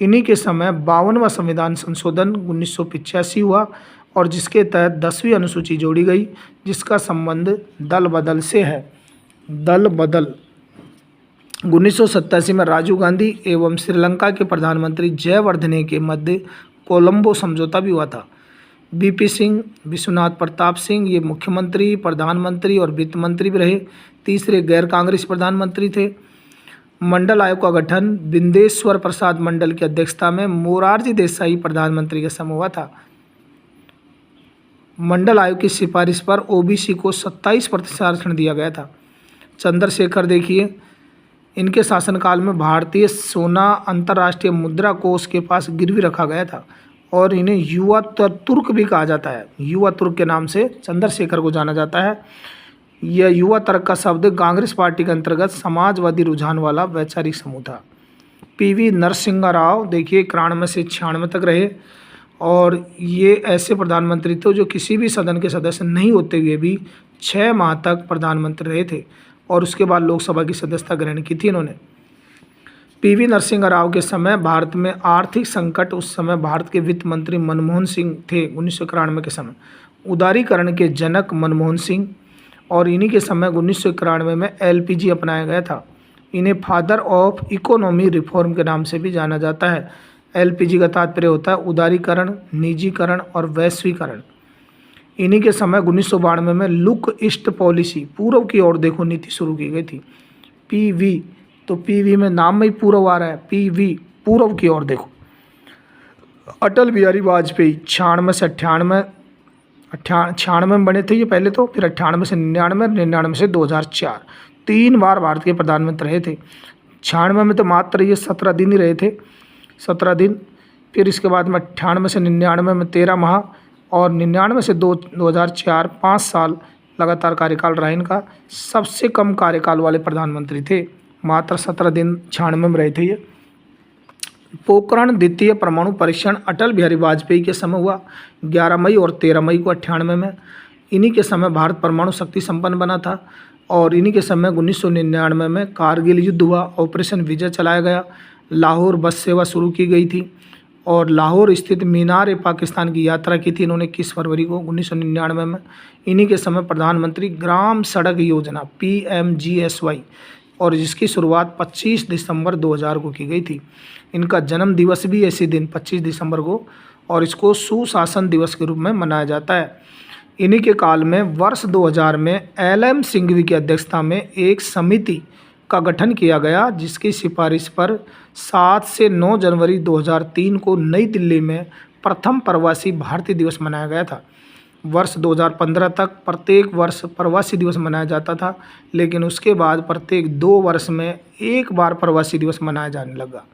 इन्हीं के समय 52वां संविधान संशोधन 1985 हुआ और जिसके तहत 10वीं अनुसूची जोड़ी गई, जिसका संबंध दल बदल से है। दल बदल 1987 में राजीव गांधी एवं श्रीलंका के प्रधानमंत्री जयवर्धने के मध्य कोलंबो समझौता भी हुआ था। बीपी सिंह, विश्वनाथ प्रताप सिंह ये मुख्यमंत्री, प्रधानमंत्री और वित्त मंत्री भी रहे। तीसरे गैर कांग्रेसी प्रधानमंत्री थे। मंडल आयोग का गठन बिंदेश्वर प्रसाद मंडल की अध्यक्षता में मोरारजी देसाई प्रधानमंत्री के समय हुआ था। मंडल आयोग की सिफारिश पर ओबीसी को 27% आरक्षण दिया गया था। चंद्रशेखर देखिए, इनके शासनकाल में भारतीय सोना अंतर्राष्ट्रीय मुद्रा कोष के पास गिरवी रखा गया था और इन्हें युवा तुर्क भी कहा जाता है। युवा तुर्क के नाम से चंद्रशेखर को जाना जाता है। यह युवा तुर्क का शब्द कांग्रेस पार्टी के अंतर्गत समाजवादी रुझान वाला वैचारिक समूह था। पीवी नरसिंह राव देखिए 91 से 96 तक रहे और ये ऐसे प्रधानमंत्री थे जो किसी भी सदन के सदस्य नहीं होते हुए भी 6 माह तक प्रधानमंत्री रहे थे और उसके बाद लोकसभा की सदस्यता ग्रहण की थी इन्होंने। पीवी नरसिंह राव के समय भारत में आर्थिक संकट, उस समय भारत के वित्त मंत्री मनमोहन सिंह थे 1991 के समय। उदारीकरण के जनक मनमोहन सिंह और इन्हीं के समय 1991 में एलपीजी अपनाया गया था। इन्हें फादर ऑफ इकोनॉमी रिफॉर्म के नाम से भी जाना जाता है। एलपीजी का तात्पर्य होता है उदारीकरण, निजीकरण और वैश्वीकरण। इन्हीं के समय 1992 में लुक ईस्ट पॉलिसी, पूर्व की ओर देखो नीति शुरू की गई थी। पीवी, तो पीवी में नाम में ही पूर्व आ रहा है, पीवी पूर्व की ओर देखो। अटल बिहारी वाजपेयी 96 से 96 में बने थे ये पहले तो, फिर 98 से 99, 99 से 2004, 3 बार भारत के प्रधानमंत्री रहे थे। 96 में तो मात्र ये 17 दिन ही रहे थे, 17 दिन। फिर इसके बाद में 98 से 99 में 13 माह और 99 से 2004 5 साल लगातार कार्यकाल रहा इनका। सबसे कम कार्यकाल वाले प्रधानमंत्री थे, मात्र 17 दिन 96 में रहे थे ये। पोखरण द्वितीय परमाणु परीक्षण अटल बिहारी वाजपेयी के समय हुआ 11 मई और 13 मई को 98 में। इन्हीं के समय भारत परमाणु शक्ति संपन्न बना था और इन्हीं के समय 1999 में कारगिल युद्ध हुआ, ऑपरेशन विजय चलाया गया, लाहौर बस सेवा शुरू की गई थी और लाहौर स्थित मीनार पाकिस्तान की यात्रा की थी इन्होंने 21 फरवरी को 1999 में। इन्हीं के समय प्रधानमंत्री ग्राम सड़क योजना PMGSY और जिसकी शुरुआत 25 दिसंबर 2000 को की गई थी। इनका जन्म दिवस भी इसी दिन 25 दिसंबर को और इसको सुशासन दिवस के रूप में मनाया जाता है। इन्हीं के काल में वर्ष 2000 में LM सिंघवी की अध्यक्षता में एक समिति का गठन किया गया जिसकी सिफारिश पर 7 से 9 जनवरी 2003 को नई दिल्ली में प्रथम प्रवासी भारतीय दिवस मनाया गया था। वर्ष 2015 तक प्रत्येक वर्ष प्रवासी दिवस मनाया जाता था, लेकिन उसके बाद प्रत्येक 2 वर्ष में एक बार प्रवासी दिवस मनाया जाने लगा।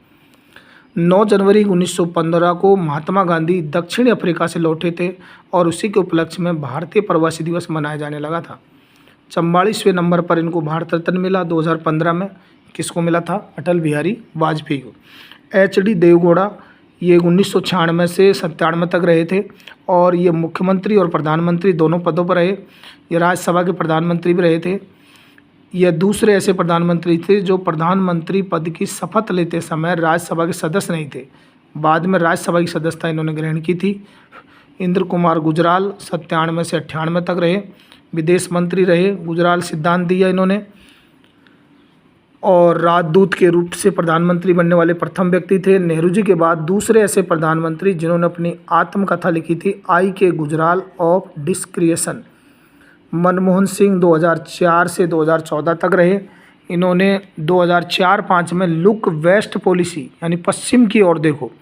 9 जनवरी 1915 को महात्मा गांधी दक्षिण अफ्रीका से लौटे थे और उसी के उपलक्ष्य में भारतीय प्रवासी दिवस मनाया जाने लगा था। 44वें नंबर पर इनको भारत रत्न मिला 2015 में। किसको मिला था? अटल बिहारी वाजपेयी को। HD देवगौड़ा ये 1996 से 97 तक रहे थे और ये मुख्यमंत्री और प्रधानमंत्री दोनों पदों पर रहे। ये राज्यसभा के प्रधानमंत्री भी रहे थे। यह दूसरे ऐसे प्रधानमंत्री थे जो प्रधानमंत्री पद की शपथ लेते समय राज्यसभा के सदस्य नहीं थे। बाद में राज्यसभा की सदस्यता इन्होंने ग्रहण की थी। इंद्र कुमार गुजराल 97 से 98 तक रहे, विदेश मंत्री रहे। गुजराल सिद्धांत दिया इन्होंने और राजदूत के रूप से प्रधानमंत्री बनने वाले प्रथम व्यक्ति थे। नेहरू जी के बाद दूसरे ऐसे प्रधानमंत्री जिन्होंने अपनी आत्मकथा लिखी थी I.K. गुजराल ऑफ डिस्क्रिएशन। मनमोहन सिंह 2004 से 2014 तक रहे। इन्होंने 2004-05 में लुक वेस्ट पॉलिसी यानी पश्चिम की ओर देखो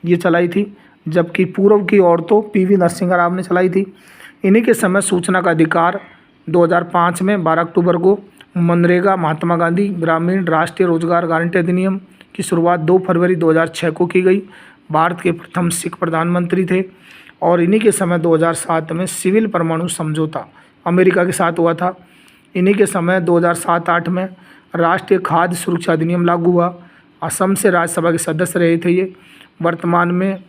ये चलाई थी, जबकि पूर्व की ओर तो PV नरसिंह राव ने चलाई थी। इन्हीं के समय सूचना का अधिकार 2005 में 12 अक्टूबर को, मनरेगा महात्मा गांधी ग्रामीण राष्ट्रीय रोजगार गारंटी अधिनियम की शुरुआत 2 फरवरी 2006 को की गई। भारत के प्रथम सिख प्रधानमंत्री थे और इन्हीं के समय 2007 में सिविल परमाणु समझौता अमेरिका के साथ हुआ था। इन्हीं के समय 2007-08 में राष्ट्रीय खाद्य सुरक्षा अधिनियम लागू हुआ। असम से राज्यसभा के सदस्य रहे थे ये। वर्तमान में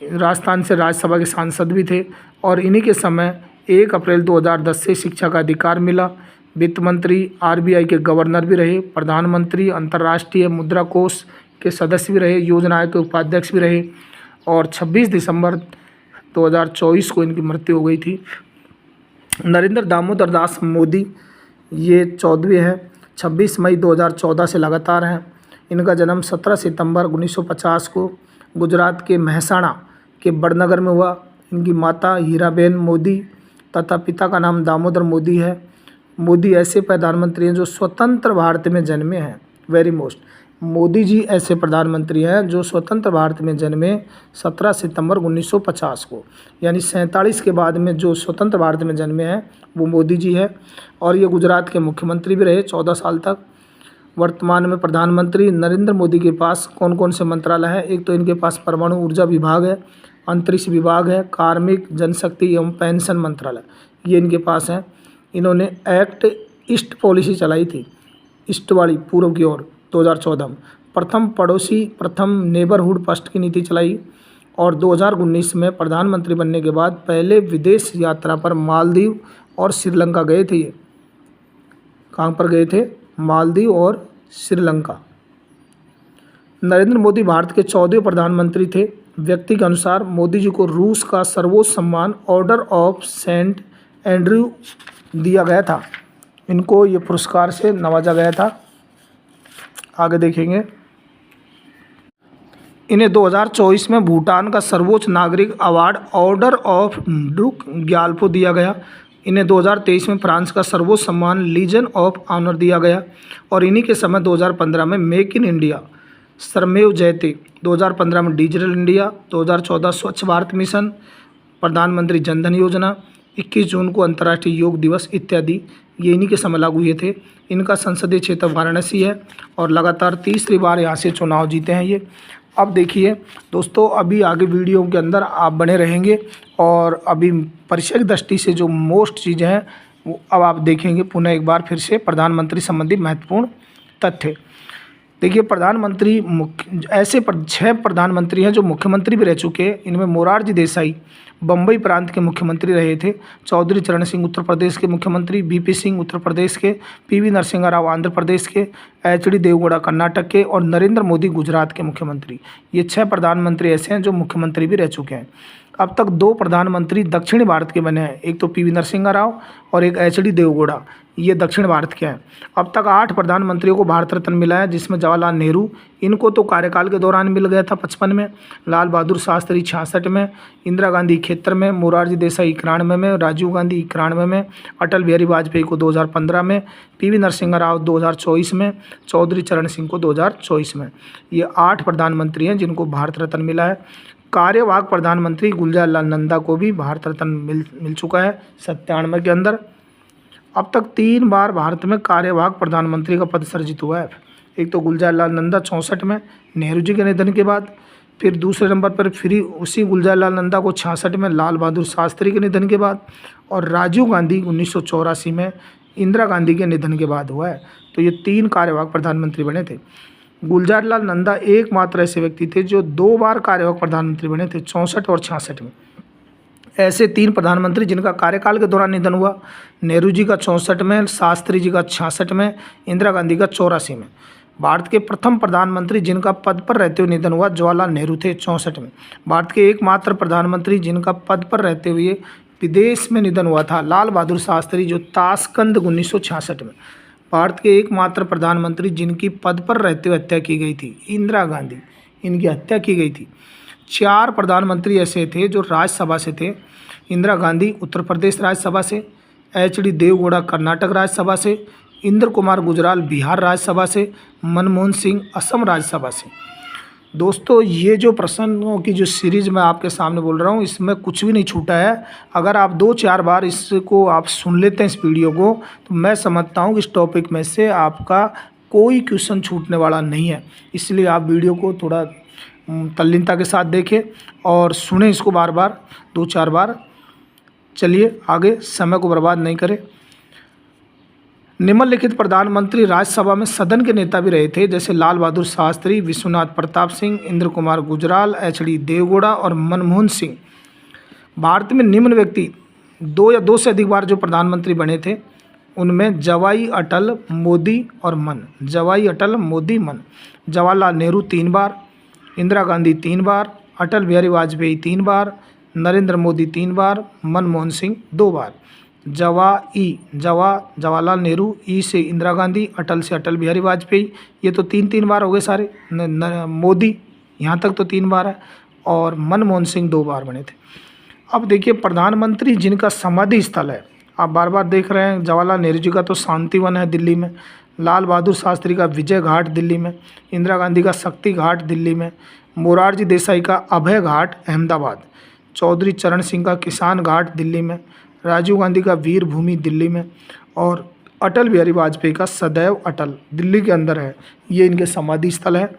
राजस्थान से राज्यसभा के सांसद भी थे और इन्हीं के समय 1 अप्रैल 2010 से शिक्षा का अधिकार मिला। वित्त मंत्री, RBI के गवर्नर भी रहे, प्रधानमंत्री, अंतर्राष्ट्रीय मुद्रा कोष के सदस्य भी रहे, योजना आयोग के उपाध्यक्ष भी रहे और 26 दिसंबर 2024 को इनकी मृत्यु हो गई थी। नरेंद्र दामोदर दास मोदी ये 14वें हैं। 26 मई 2014 से लगातार हैं। इनका जन्म 17 सितंबर 1950 को गुजरात के महसाणा के बड़नगर में हुआ। इनकी माता हीराबेन मोदी तथा पिता का नाम दामोदर मोदी है। मोदी ऐसे प्रधानमंत्री हैं जो स्वतंत्र भारत में जन्मे हैं। वेरी मोस्ट, मोदी जी ऐसे प्रधानमंत्री हैं जो स्वतंत्र भारत में जन्मे 17 सितंबर 1950 को, यानी 47 के बाद में जो स्वतंत्र भारत में जन्मे हैं वो मोदी जी है। और ये गुजरात के मुख्यमंत्री भी रहे 14 साल तक। वर्तमान में प्रधानमंत्री नरेंद्र मोदी के पास कौन कौन से मंत्रालय हैं? एक तो इनके पास परमाणु ऊर्जा विभाग है, अंतरिक्ष विभाग है, कार्मिक, जनशक्ति एवं पेंशन मंत्रालय, ये इनके पास है। इन्होंने एक्ट ईस्ट पॉलिसी चलाई थी, ईस्ट वाली, पूर्व की ओर, 2014 में। प्रथम नेबरहुड फर्स्ट की नीति चलाई। और 2019 में प्रधानमंत्री बनने के बाद पहले विदेश यात्रा पर मालदीव और श्रीलंका गए थे। ये कहाँ पर गए थे? मालदीव और श्रीलंका। नरेंद्र मोदी भारत के 14वें प्रधानमंत्री थे। व्यक्ति के अनुसार मोदी जी को रूस का सर्वोच्च सम्मान ऑर्डर ऑफ सेंट एंड्रयू दिया गया था। इनको ये पुरस्कार से नवाजा गया था। आगे देखेंगे, इन्हें 2024 में भूटान का सर्वोच्च नागरिक award order of Druk Gyalpo दिया गया। इन्हें 2023 में फ्रांस का सर्वोच्च सम्मान लीजन ऑफ ऑनर दिया गया। और इन्हीं के समय 2015 में मेक इन इंडिया श्रमेव जयते, 2015 में डिजिटल इंडिया, 2014 स्वच्छ भारत मिशन, प्रधानमंत्री जनधन योजना, 21 जून को अंतर्राष्ट्रीय योग दिवस इत्यादि ये इन्हीं के समय लागू हुए थे। इनका संसदीय क्षेत्र वाराणसी है और लगातार तीसरी बार यहाँ से चुनाव जीते हैं ये। अब देखिए दोस्तों, अभी आगे वीडियो के अंदर आप बने रहेंगे और अभी परिचय की दृष्टि से जो मोस्ट चीज़ें हैं वो अब आप देखेंगे पुनः एक बार फिर से प्रधानमंत्री संबंधी महत्वपूर्ण तथ्य। देखिए, प्रधानमंत्री ऐसे 6 प्रधानमंत्री हैं जो मुख्यमंत्री भी रह चुके हैं। इनमें मोरारजी देसाई बम्बई प्रांत के मुख्यमंत्री रहे थे, चौधरी चरण सिंह उत्तर प्रदेश के मुख्यमंत्री, बीपी सिंह उत्तर प्रदेश के, पीवी नरसिम्हा राव आंध्र प्रदेश के, एचडी देवगौड़ा कर्नाटक के और नरेंद्र मोदी गुजरात के मुख्यमंत्री। ये 6 प्रधानमंत्री ऐसे हैं जो मुख्यमंत्री भी रह चुके हैं। अब तक 2 प्रधानमंत्री दक्षिण भारत के बने हैं, एक तो पीवी नरसिम्हा राव और एक एचडी देवगौड़ा, ये दक्षिण भारत के हैं। अब तक 8 प्रधानमंत्रियों को भारत रत्न मिला है, जिसमें जवाहरलाल नेहरू, इनको तो कार्यकाल के दौरान मिल गया था 55 में, लाल बहादुर शास्त्री 66 में, इंदिरा गांधी 71 में, मोरारजी देसाई 91 में, राजीव गांधी 91 में, अटल बिहारी वाजपेयी को 2015 में, पीवी नरसिम्हा राव 2024 में, चौधरी चरण सिंह को 2024 में। ये 8 प्रधानमंत्री हैं जिनको भारत रत्न मिला है। कार्यवाहक प्रधानमंत्री गुलजार लाल नंदा को भी भारत रत्न मिल चुका है 97 के अंदर। अब तक 3 बार भारत में कार्यवाहक प्रधानमंत्री का पद सृजित हुआ है। एक तो गुलजार लाल नंदा 64 में नेहरू जी के निधन के बाद, फिर दूसरे नंबर पर फिर उसी गुलजार लाल नंदा को 66 में लाल बहादुर शास्त्री के निधन के बाद, और राजीव गांधी 1984 में इंदिरा गांधी के निधन के बाद हुआ है। तो ये 3 कार्यवाहक प्रधानमंत्री बने थे। गुलजार लाल नंदा एकमात्र ऐसे व्यक्ति थे जो 2 बार कार्यवाहक प्रधानमंत्री बने थे, 64 और 66 में। ऐसे 3 प्रधानमंत्री जिनका कार्यकाल के दौरान निधन हुआ, नेहरू जी का 64 में, शास्त्री जी का 66 में, इंदिरा गांधी का 84 में। भारत के प्रथम प्रधानमंत्री जिनका पद पर रहते हुए निधन हुआ जवाहरलाल नेहरू थे 64 में। भारत के एकमात्र प्रधानमंत्री जिनका पद पर रहते हुए विदेश में निधन हुआ था लाल बहादुर शास्त्री, जो ताशकंद 1966 में। भारत के एकमात्र प्रधानमंत्री जिनकी पद पर रहते हुए हत्या की गई थी इंदिरा गांधी, इनकी हत्या की गई थी। 4 प्रधानमंत्री ऐसे थे जो राज्यसभा से थे, इंदिरा गांधी उत्तर प्रदेश राज्यसभा से, एचडी देवगौड़ा कर्नाटक राज्यसभा से, इंद्र कुमार गुजराल बिहार राज्यसभा से, मनमोहन सिंह असम राज्यसभा से। दोस्तों, ये जो प्रश्नों की जो सीरीज़ मैं आपके सामने बोल रहा हूँ, इसमें कुछ भी नहीं छूटा है। अगर आप 2-4 बार इसको आप सुन लेते हैं इस वीडियो को, तो मैं समझता हूँ कि इस टॉपिक में से आपका कोई क्वेश्चन छूटने वाला नहीं है। इसलिए आप वीडियो को थोड़ा तल्लीनता के साथ देखें और सुने इसको बार बार, 2-4 बार। चलिए आगे, समय को बर्बाद नहीं करें। निम्नलिखित प्रधानमंत्री राज्यसभा में सदन के नेता भी रहे थे, जैसे लाल बहादुर शास्त्री, विश्वनाथ प्रताप सिंह, इंद्र कुमार गुजराल, एचडी देवगौड़ा और मनमोहन सिंह। भारत में निम्न व्यक्ति 2 या 2 से अधिक बार जो प्रधानमंत्री बने थे, उनमें जवाई अटल, मोदी और मन। जवाई अटल, मोदी, मन। जवाहरलाल नेहरू 3 बार, इंदिरा गांधी 3 बार, अटल बिहारी वाजपेयी 3 बार, नरेंद्र मोदी 3 बार, मनमोहन सिंह 2 बार। जवाहरलाल नेहरू, ई से इंदिरा गांधी, अटल से अटल बिहारी वाजपेयी। ये तो 3 बार हो गए सारे। मोदी यहाँ तक तो 3 बार है, और मनमोहन सिंह 2 बार बने थे। अब देखिए प्रधानमंत्री जिनका समाधि स्थल है, आप बार बार देख रहे हैं, जवाहरलाल नेहरू जी का तो शांतिवन है दिल्ली में, लाल बहादुर शास्त्री का विजय घाट दिल्ली में, इंदिरा गांधी का शक्ति घाट दिल्ली में, मोरारजी देसाई का अभय घाट अहमदाबाद, चौधरी चरण सिंह का किसान घाट दिल्ली में, राजीव गांधी का वीर भूमि दिल्ली में, और अटल बिहारी वाजपेयी का सदैव अटल दिल्ली के अंदर है। ये इनके समाधि स्थल है।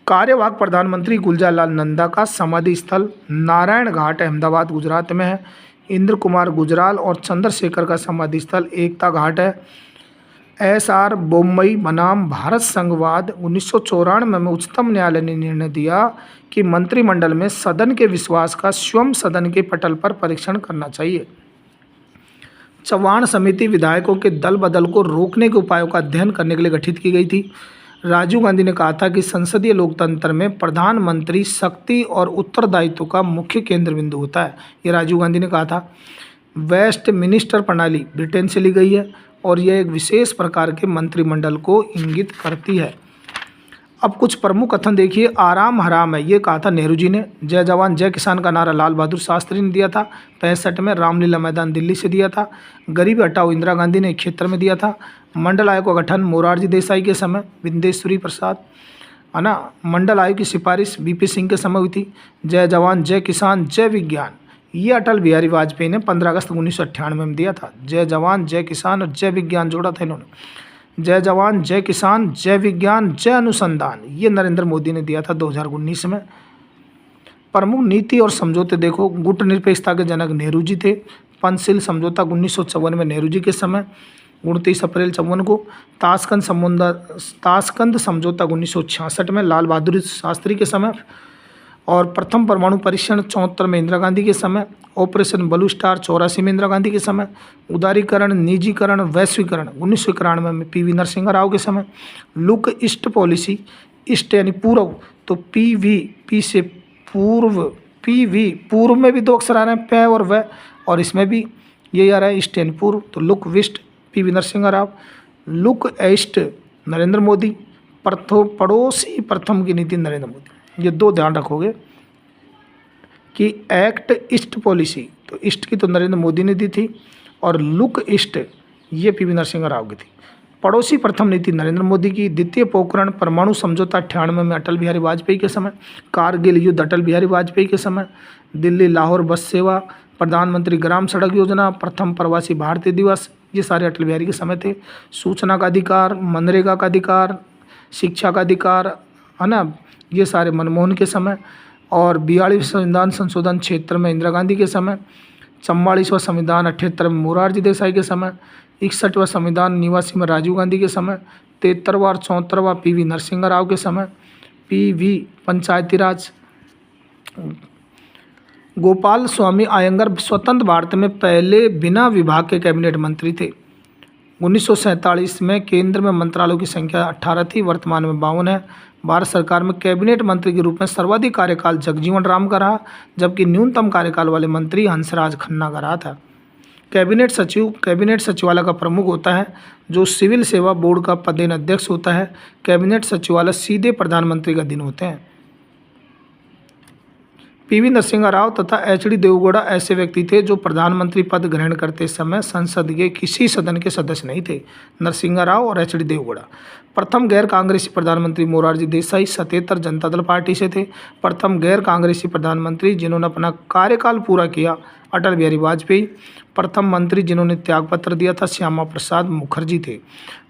कार्यवाहक प्रधानमंत्री गुलजारलाल नंदा का समाधि स्थल नारायण घाट अहमदाबाद गुजरात में है। इंद्र कुमार गुजराल और चंद्रशेखर का समाधि स्थल एकता घाट है। एस.आर. बोम्मई बनाम भारत संघवाद 1994 में उच्चतम न्यायालय ने निर्णय दिया कि मंत्रिमंडल में सदन के विश्वास का स्वयं सदन के पटल पर परीक्षण करना चाहिए। चव्हाण समिति विधायकों के दल बदल को रोकने के उपायों का अध्ययन करने के लिए गठित की गई थी। राजीव गांधी ने कहा था कि संसदीय लोकतंत्र में प्रधानमंत्री शक्ति और उत्तरदायित्व का मुख्य केंद्र बिंदु होता है। ये राजीव गांधी ने कहा था। वेस्टमिनिस्टर प्रणाली ब्रिटेन से ली गई है और यह एक विशेष प्रकार के मंत्रिमंडल को इंगित करती है। अब कुछ प्रमुख कथन देखिए। आराम हराम है, ये कहा था नेहरू जी ने। जय जवान जय किसान का नारा लाल बहादुर शास्त्री ने दिया था। 65 में रामलीला मैदान दिल्ली से दिया था। गरीबी हटाओ इंदिरा गांधी ने क्षेत्र में दिया था। मंडल आयोग का गठन मोरारजी देसाई के समय विंदेश्वरी प्रसाद, है ना। मंडल आयोग की सिफारिश बीपी सिंह के समय हुई थी। जय जवान जय किसान जय विज्ञान, ये अटल बिहारी वाजपेयी ने 15 अगस्त 1998 में दिया था। जय जवान जय किसान और जय विज्ञान जोड़ा था इन्होंने। जय जवान जय किसान जय विज्ञान जय अनुसंधान, ये नरेंद्र मोदी ने दिया था 2019 में। प्रमुख नीति और समझौते देखो। गुट निरपेक्षता के जनक नेहरू जी थे। पंचशील समझौता 1954 में नेहरू जी के समय, 29 अप्रैल 54 को। ताशकंद समझौता 1966 में लाल बहादुर शास्त्री के समय, और प्रथम परमाणु परीक्षण 74 में इंदिरा गांधी के समय। ऑपरेशन ब्लू स्टार 84 में इंदिरा गांधी के समय। उदारीकरण, निजीकरण, वैश्वीकरण 1991 में पीवी नरसिंह राव के समय। लुक ईस्ट पॉलिसी, ईस्ट यानी पूर्व, तो पी से पूर्व, पूर्व में भी 2 अक्षर आ रहे हैं, पे और व, और इसमें भी यही आ रहा है ईस्ट यानी पूर्व, तो look west PV Narasimha Rao. Look east Narendra Modi. पड़ोसी प्रथम की नीति नरेंद्र मोदी। ये 2 ध्यान रखोगे कि एक्ट ईस्ट पॉलिसी, तो ईस्ट की तो नरेंद्र मोदी ने दी थी, और लुक ईस्ट ये पीवी नरसिंह राव की थी। पड़ोसी प्रथम नीति नरेंद्र मोदी की। द्वितीय पोखरण परमाणु समझौता 98 में अटल बिहारी वाजपेयी के समय। कारगिल युद्ध अटल बिहारी वाजपेयी के समय। दिल्ली लाहौर बस सेवा, प्रधानमंत्री ग्राम सड़क योजना, प्रथम प्रवासी भारतीय दिवस, ये सारे अटल बिहारी के समय थे। सूचना का अधिकार, मनरेगा का अधिकार, शिक्षा का अधिकार, है ना, ये सारे मनमोहन के समय। और 42वें संविधान संशोधन क्षेत्र में इंदिरा गांधी के समय। 44वां संविधान 78 में मोरारजी देसाई के समय। 61वां संविधान निवासी में राजीव गांधी के समय। 73वां और 74वां पीवी नरसिंह राव के समय। पीवी पंचायती राज। गोपाल स्वामी अयंगर स्वतंत्र भारत में पहले बिना विभाग के कैबिनेट मंत्री थे। 1947 में केंद्र में मंत्रालयों की संख्या 18 थी, वर्तमान में 52 है। भारत सरकार में कैबिनेट मंत्री के रूप में सर्वाधिक कार्यकाल जगजीवन राम का रहा, जबकि न्यूनतम कार्यकाल वाले मंत्री हंसराज खन्ना का रहा था। कैबिनेट सचिव कैबिनेट सचिवालय का प्रमुख होता है, जो सिविल सेवा बोर्ड का पदेन अध्यक्ष होता है। कैबिनेट सचिवालय सीधे प्रधानमंत्री का अधीन होते हैं। पीवी नरसिंह राव तथा एच.डी. देवेगौड़ा ऐसे व्यक्ति थे जो प्रधानमंत्री पद ग्रहण करते समय संसद के किसी सदन के सदस्य नहीं थे। नरसिंह राव और एच.डी. देवेगौड़ा। प्रथम गैर कांग्रेसी प्रधानमंत्री मोरारजी देसाई 77 जनता दल पार्टी से थे। प्रथम गैर कांग्रेसी प्रधानमंत्री जिन्होंने अपना कार्यकाल पूरा किया अटल बिहारी वाजपेयी। प्रथम मंत्री जिन्होंने त्यागपत्र दिया था श्यामा प्रसाद मुखर्जी थे।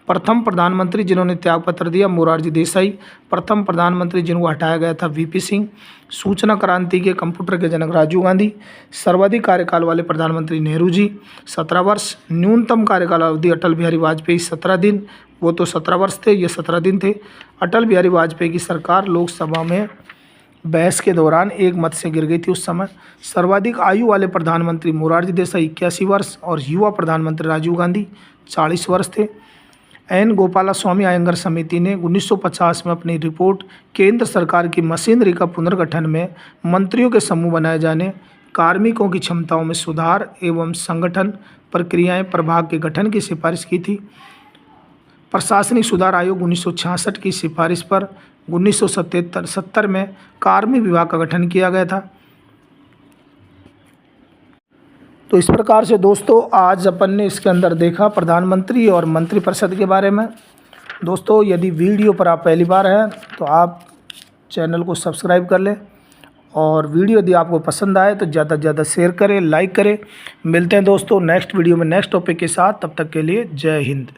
प्रथम प्रधानमंत्री जिन्होंने त्यागपत्र दिया मोरारजी देसाई। प्रथम प्रधानमंत्री जिनको हटाया गया था वीपी सिंह। सूचना क्रांति के कंप्यूटर के जनक राजीव गांधी। सर्वाधिक कार्यकाल वाले प्रधानमंत्री नेहरू जी 17 वर्ष। न्यूनतम कार्यकाल अवधि अटल बिहारी वाजपेयी 17 दिन, वो तो 17 वर्ष थे, ये 17 दिन थे। अटल बिहारी वाजपेयी की सरकार लोकसभा में बहस के दौरान एक मत से गिर गई थी उस समय। सर्वाधिक आयु वाले प्रधानमंत्री मोरारजी देसाई 81 वर्ष और युवा प्रधानमंत्री राजीव गांधी 40 वर्ष थे। एन गोपालास्वामी अयंगर समिति ने 1950 में अपनी रिपोर्ट केंद्र सरकार की मशीनरी का पुनर्गठन में मंत्रियों के समूह बनाए जाने, कार्मिकों की क्षमताओं में सुधार एवं संगठन, प्रक्रियाएं प्रभाग के गठन की सिफारिश की थी। प्रशासनिक सुधार आयोग 1966 की सिफारिश पर 1970 में कार्मिक विभाग का गठन किया गया था। तो इस प्रकार से दोस्तों आज अपन ने इसके अंदर देखा प्रधानमंत्री और मंत्रिपरिषद के बारे में। दोस्तों यदि वीडियो पर आप पहली बार हैं तो आप चैनल को सब्सक्राइब कर लें, और वीडियो यदि आपको पसंद आए तो ज़्यादा से ज़्यादा शेयर करें, लाइक करें। मिलते हैं दोस्तों नेक्स्ट वीडियो में नेक्स्ट टॉपिक के साथ, तब तक के लिए जय हिंद।